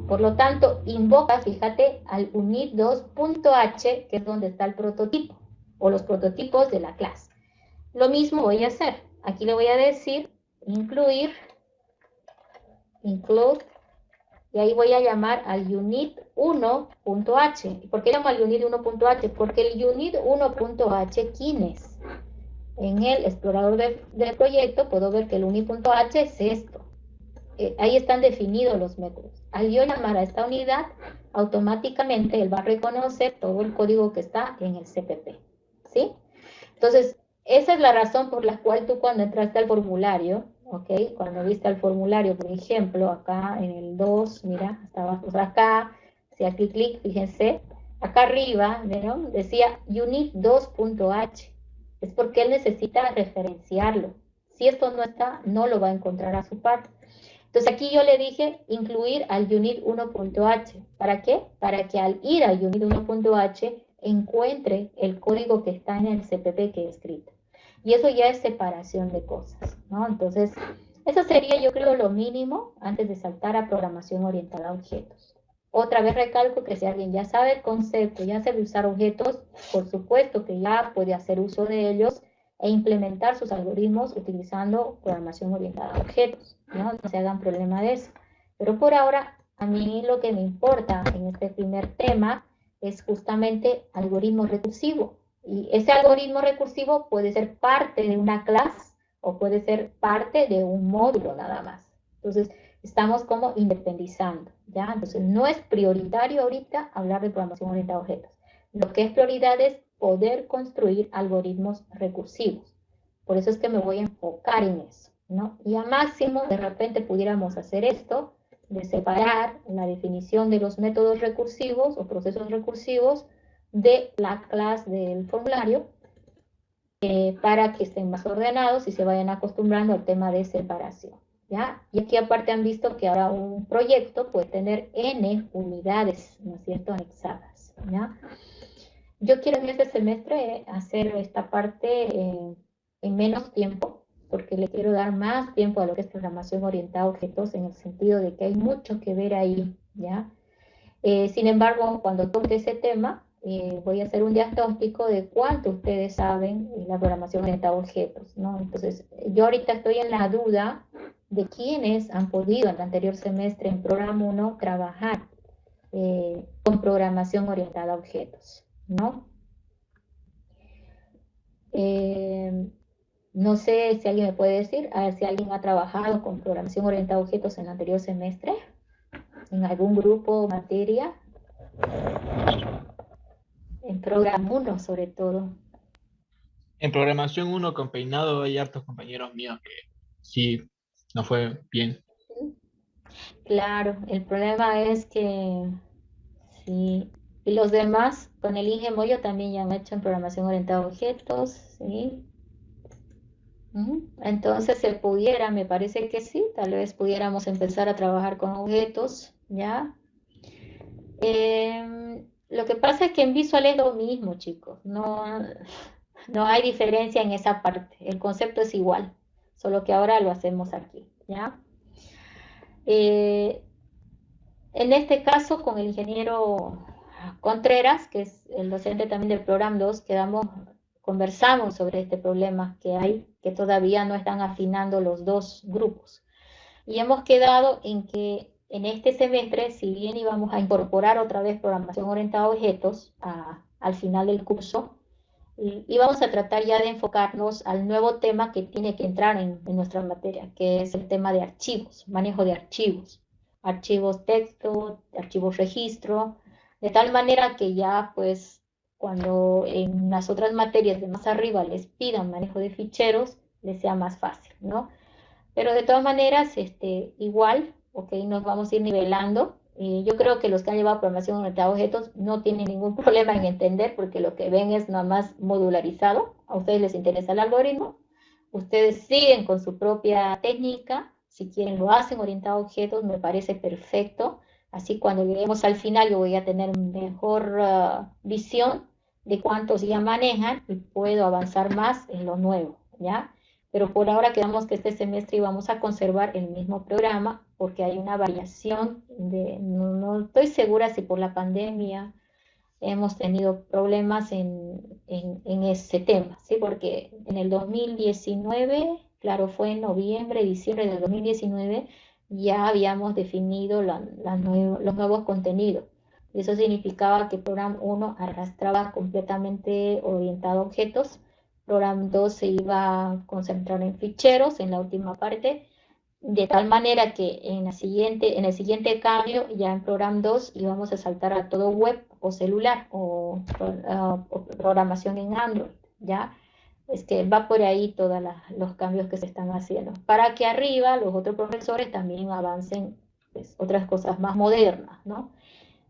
Por lo tanto, invoca, fíjate, al unit2.h, que es donde está el prototipo, o los prototipos de la clase. Lo mismo voy a hacer. Aquí le voy a decir, include, y ahí voy a llamar al unit1.h. ¿Por qué llamo al unit1.h? Porque el unit1.h, ¿quién es? en el explorador del proyecto puedo ver que el uni.h es esto. Ahí están definidos los métodos. Al yo llamar a esta unidad, automáticamente él va a reconocer todo el código que está en el CPP, ¿sí? Entonces, esa es la razón por la cual tú cuando entraste al formulario, ¿ok? Cuando viste el formulario, por ejemplo, acá en el 2, mira, estaba pues acá, si aquí clic, fíjense, acá arriba, ¿no? Decía unit 2.h. Es porque él necesita referenciarlo. Si esto no está, no lo va a encontrar a su par. Entonces aquí yo le dije incluir al unit 1.h. ¿Para qué? Para que al ir al unit 1.h encuentre el código que está en el CPP que he escrito. Y eso ya es separación de cosas, ¿no? Entonces, eso sería, yo creo, lo mínimo antes de saltar a programación orientada a objetos. Otra vez recalco que si alguien ya sabe el concepto, ya sabe usar objetos, por supuesto que ya puede hacer uso de ellos e implementar sus algoritmos utilizando programación orientada a objetos, ¿no? No se hagan problema de eso. Pero por ahora, a mí lo que me importa en este primer tema es justamente algoritmo recursivo. Y ese algoritmo recursivo puede ser parte de una clase o puede ser parte de un módulo nada más. Entonces, estamos como independizando, ¿ya? Entonces, no es prioritario ahorita hablar de programación orientada a objetos. Lo que es prioridad es poder construir algoritmos recursivos. Por eso es que me voy a enfocar en eso, ¿no? Y a máximo, de repente pudiéramos hacer esto, de separar la definición de los métodos recursivos o procesos recursivos de la clase del formulario para que estén más ordenados y se vayan acostumbrando al tema de separación, ¿ya? Y aquí aparte han visto que ahora un proyecto puede tener N unidades, ¿no es cierto?, anexadas, ¿ya? Yo quiero en este semestre hacer esta parte en menos tiempo, porque le quiero dar más tiempo a lo que es programación orientada a objetos, en el sentido de que hay mucho que ver ahí, ¿ya? Sin embargo, cuando toque ese tema, voy a hacer un diagnóstico de cuánto ustedes saben en la programación orientada a objetos, ¿no? Entonces, yo ahorita estoy en la duda de quiénes han podido en el anterior semestre en programa 1 trabajar con programación orientada a objetos, ¿no? No sé si alguien me puede decir, a ver si alguien ha trabajado con programación orientada a objetos en el anterior semestre, en algún grupo o materia, en programa 1 sobre todo. En programación 1 con peinado hay hartos compañeros míos que sí, no fue bien. Claro, el problema es que sí, y los demás, con el Inge Moyo también ya han hecho en programación orientada a objetos, ¿sí? Entonces se pudiera, me parece que sí, tal vez pudiéramos empezar a trabajar con objetos, ¿ya? Lo que pasa es que en Visual es lo mismo, chicos, no hay diferencia en esa parte, el concepto es igual, solo que ahora lo hacemos aquí, ¿ya? En este caso, con el ingeniero Contreras, que es el docente también del programa 2, conversamos sobre este problema que hay, que todavía no están afinando los dos grupos. Y hemos quedado en que en este semestre, si bien íbamos a incorporar otra vez programación orientada a objetos al final del curso, íbamos a tratar ya de enfocarnos al nuevo tema que tiene que entrar en nuestra materia, que es el tema de archivos, manejo de archivos, archivos texto, archivos registro, de tal manera que ya pues cuando en las otras materias de más arriba les pidan manejo de ficheros, les sea más fácil, ¿no? Pero de todas maneras, igual, ok, nos vamos a ir nivelando. Yo creo que los que han llevado programación orientada a objetos no tienen ningún problema en entender, porque lo que ven es nada más modularizado. A ustedes les interesa el algoritmo. Ustedes siguen con su propia técnica. Si quieren, lo hacen orientado a objetos, me parece perfecto. Así cuando lleguemos al final, yo voy a tener mejor visión de cuántos ya manejan y puedo avanzar más en lo nuevo, ¿ya? Pero por ahora quedamos que este semestre íbamos a conservar el mismo programa porque hay una variación no estoy segura si por la pandemia hemos tenido problemas en ese tema, ¿sí? Porque en el 2019, claro, fue en noviembre, diciembre del 2019, ya habíamos definido los nuevos contenidos. Eso significaba que el programa 1 arrastraba completamente orientado a objetos, Program 2 se iba a concentrar en ficheros en la última parte, de tal manera que en el siguiente cambio, ya en Program 2, íbamos a saltar a todo web o celular o programación en Android, ¿ya? Es que va por ahí todos los cambios que se están haciendo, para que arriba los otros profesores también avancen pues, otras cosas más modernas, ¿no?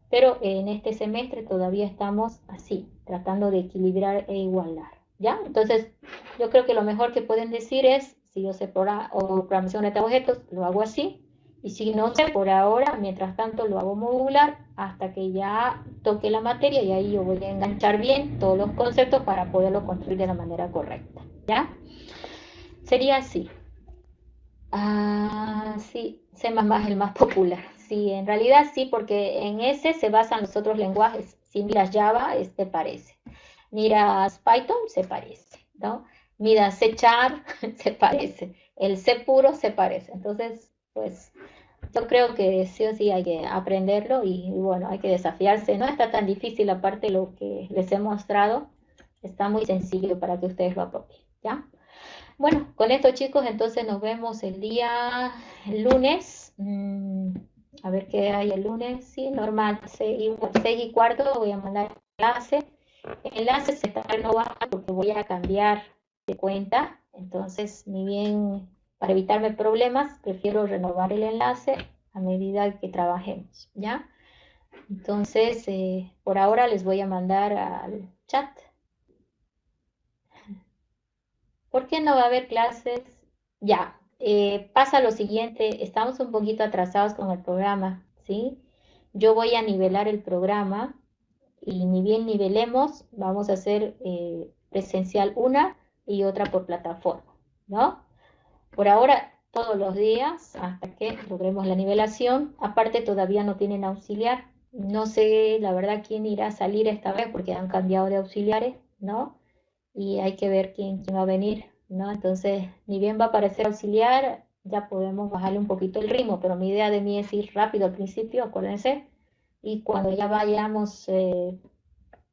Pero en este semestre todavía estamos así, tratando de equilibrar e igualar, ¿ya? Entonces, yo creo que lo mejor que pueden decir es, si yo sé programación de objetos, lo hago así, y si no sé por ahora, mientras tanto lo hago modular hasta que ya toque la materia y ahí yo voy a enganchar bien todos los conceptos para poderlo construir de la manera correcta, ¿ya? Sería así. Sí, C++ es el más popular. Sí, en realidad sí, porque en ese se basan los otros lenguajes. Si miras Java, te parece. Miras Python, se parece, ¿no? Miras C#, se parece. El C puro se parece. Entonces, pues, yo creo que sí o sí hay que aprenderlo y bueno, hay que desafiarse. No está tan difícil, aparte de lo que les he mostrado. Está muy sencillo para que ustedes lo apropien, ¿ya? Bueno, con esto chicos, entonces nos vemos el lunes. A ver qué hay el lunes. Sí, normal, 6:15 voy a mandar el enlace. El enlace se está renovando porque voy a cambiar de cuenta. Entonces, ni bien para evitarme problemas, prefiero renovar el enlace a medida que trabajemos, ¿ya? Entonces, por ahora les voy a mandar al chat. ¿Por qué no va a haber clases? Ya, pasa lo siguiente, estamos un poquito atrasados con el programa, ¿sí? Yo voy a nivelar el programa y ni bien nivelemos, vamos a hacer presencial una y otra por plataforma, ¿no? Por ahora, todos los días, hasta que logremos la nivelación. Aparte, todavía no tienen auxiliar. No sé, la verdad, quién irá a salir esta vez porque han cambiado de auxiliares, ¿no? Y hay que ver quién va a venir, ¿no? Entonces, ni bien va a aparecer auxiliar, ya podemos bajarle un poquito el ritmo, pero mi idea de mí es ir rápido al principio, acuérdense, y cuando ya vayamos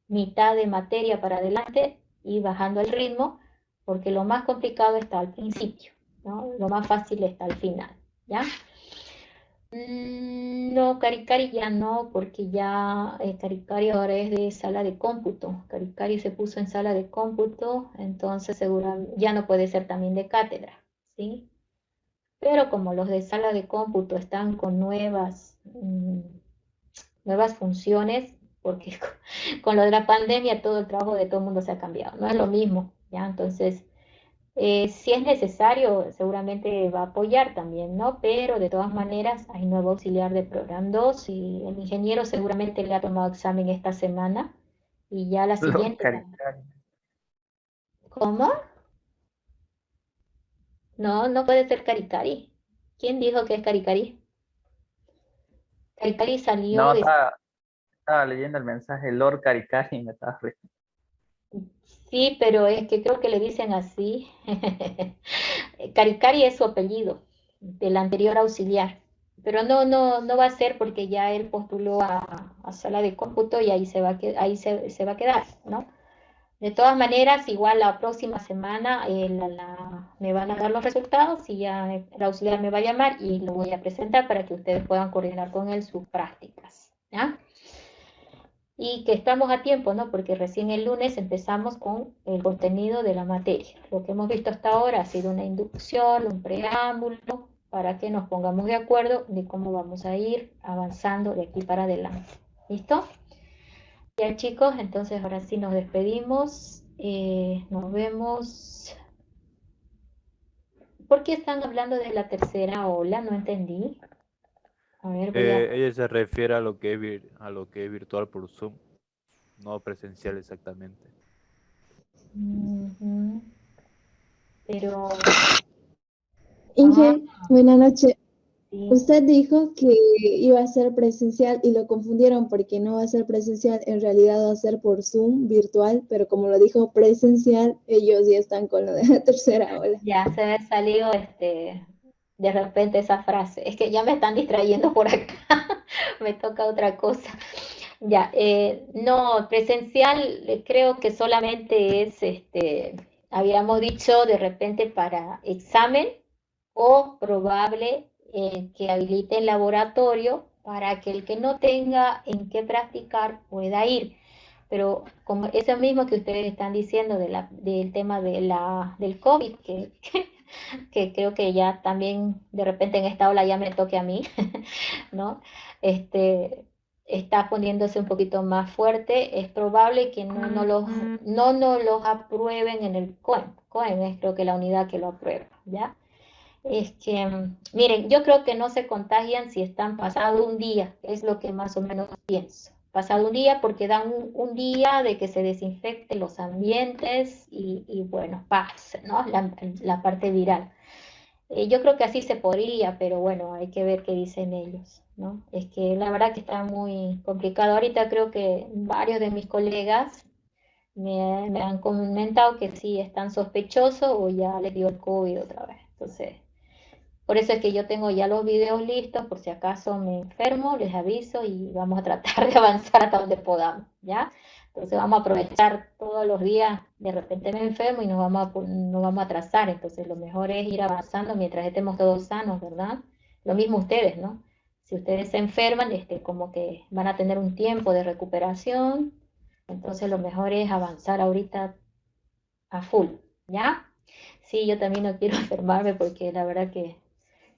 mitad de materia para adelante, ir bajando el ritmo, porque lo más complicado está al principio, ¿no? Lo más fácil está al final, ¿ya? No, Caricari ya no, porque ya Caricari ahora es de sala de cómputo. Caricari se puso en sala de cómputo, entonces seguramente ya no puede ser también de cátedra, ¿sí? Pero como los de sala de cómputo están con nuevas funciones, porque con lo de la pandemia todo el trabajo de todo el mundo se ha cambiado, no es lo mismo, ¿ya? Entonces, si es necesario, seguramente va a apoyar también, ¿no? Pero de todas maneras, hay nuevo auxiliar de Program 2 y el ingeniero seguramente le ha tomado examen esta semana y ya la siguiente. ¿Cómo? No, no puede ser Caricari. ¿Quién dijo que es Caricari? Caricari salió No, de... estaba leyendo el mensaje Lord Caricari y me estaba riendo. Sí, pero es que creo que le dicen así. Caricari es su apellido, del anterior auxiliar. Pero no va a ser porque ya él postuló a sala de cómputo y ahí se va a quedar, ¿no? De todas maneras, igual la próxima semana me van a dar los resultados y ya el auxiliar me va a llamar y lo voy a presentar para que ustedes puedan coordinar con él sus prácticas, ¿ya? Y que estamos a tiempo, ¿no? Porque recién el lunes empezamos con el contenido de la materia. Lo que hemos visto hasta ahora ha sido una inducción, un preámbulo, para que nos pongamos de acuerdo de cómo vamos a ir avanzando de aquí para adelante. ¿Listo? Ya chicos, entonces ahora sí nos despedimos. Nos vemos. ¿Por qué están hablando de la tercera ola? No entendí. A ver, voy a... Ella se refiere a lo que es virtual por Zoom, no presencial exactamente. Pero... Inge, buenas noches. Sí. Usted dijo que iba a ser presencial y lo confundieron porque no va a ser presencial, en realidad va a ser por Zoom virtual, pero como lo dijo presencial, ellos ya están con lo de la tercera ola. Ya se me salió de repente esa frase. Es que ya me están distrayendo por acá. Me toca otra cosa. Ya, no, presencial creo que solamente es habíamos dicho de repente para examen o probable que habilite el laboratorio para que el que no tenga en qué practicar pueda ir. Pero como eso mismo que ustedes están diciendo del tema del COVID, que creo que ya también de repente en esta ola ya me toque a mí, ¿no? Está poniéndose un poquito más fuerte, es probable que no nos los aprueben en el COEM. COEM es creo que la unidad que lo aprueba, ¿ya? Miren, yo creo que no se contagian si están pasado un día, es lo que más o menos pienso. Pasado un día porque dan un día de que se desinfecten los ambientes y bueno, pase, ¿no? La parte viral. Yo creo que así se podría, pero bueno, hay que ver qué dicen ellos, ¿no? Es que la verdad que está muy complicado. Ahorita creo que varios de mis colegas me han comentado que sí están sospechosos o ya les dio el COVID otra vez. Entonces, por eso es que yo tengo ya los videos listos, por si acaso me enfermo, les aviso y vamos a tratar de avanzar hasta donde podamos, ¿ya? Entonces vamos a aprovechar todos los días, de repente me enfermo y nos vamos a atrasar, entonces lo mejor es ir avanzando mientras estemos todos sanos, ¿verdad? Lo mismo ustedes, ¿no? Si ustedes se enferman, como que van a tener un tiempo de recuperación, entonces lo mejor es avanzar ahorita a full, ¿ya? Sí, yo también no quiero enfermarme porque la verdad que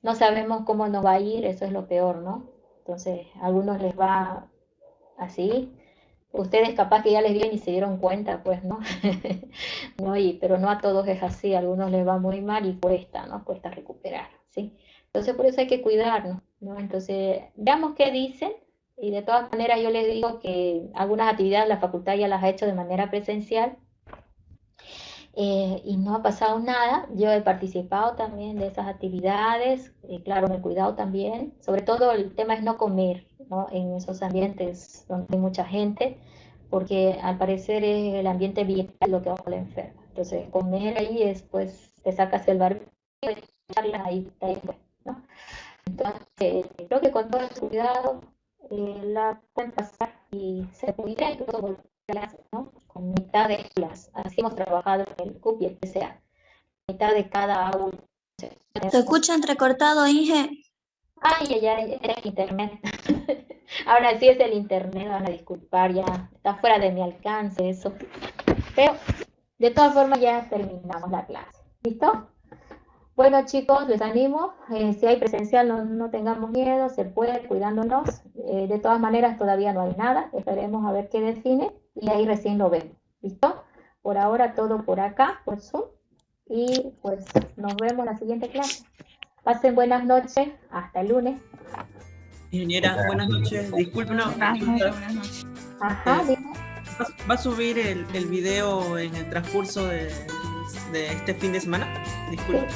no sabemos cómo nos va a ir, eso es lo peor, ¿no? Entonces, a algunos les va así, ustedes capaz que ya les vienen y se dieron cuenta, pues, ¿no? ¿No? Pero no a todos es así, a algunos les va muy mal y cuesta, ¿no? Cuesta recuperar, ¿sí? Entonces, por eso hay que cuidarnos, ¿no? Entonces, veamos qué dicen, y de todas maneras yo les digo que algunas actividades la facultad ya las ha hecho de manera presencial, y no ha pasado nada. Yo he participado también de esas actividades, claro, me he cuidado también, sobre todo el tema es no comer, ¿no? En esos ambientes donde hay mucha gente, porque al parecer es el ambiente vital lo que va a la enferma. Entonces, comer ahí es, pues, te sacas el barbijo y charlas ahí, pues, ¿no? Entonces, creo que con todo el cuidado la pueden pasar y se pudiera incluso volver a clase, ¿no? Con mitad de clases. Así hemos trabajado en el CUP y el PCA. Mitad de cada aula. Se escucha entrecortado, Inge. Ay, ya, era el internet. Ahora sí es el internet, van a disculpar, ya está fuera de mi alcance eso. Pero, de todas formas, ya terminamos la clase. ¿Listo? Bueno, chicos, les animo. Si hay presencial, no tengamos miedo, se puede, cuidándonos. De todas maneras, todavía no hay nada. Esperemos a ver qué define y ahí recién lo vemos. ¿Listo? Por ahora, todo por acá, por Zoom. Y pues nos vemos en la siguiente clase. Pasen buenas noches. Hasta el lunes. Ingeniera, buenas noches. Disculpe una consulta. Ajá, dime. ¿Va a subir el video en el transcurso de este fin de semana? Disculpe.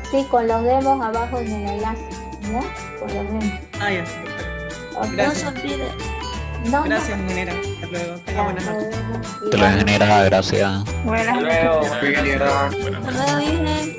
Sí, con los demos abajo en el enlace, ¿no? Con los demos. Ah, ya. Okay. Gracias. No se olvide. Gracias, ingeniera. Hasta luego. Tenga buenas noches. Hasta luego, ingeniera. Gracias. Hasta luego, ingeniera. Hasta luego, Inge.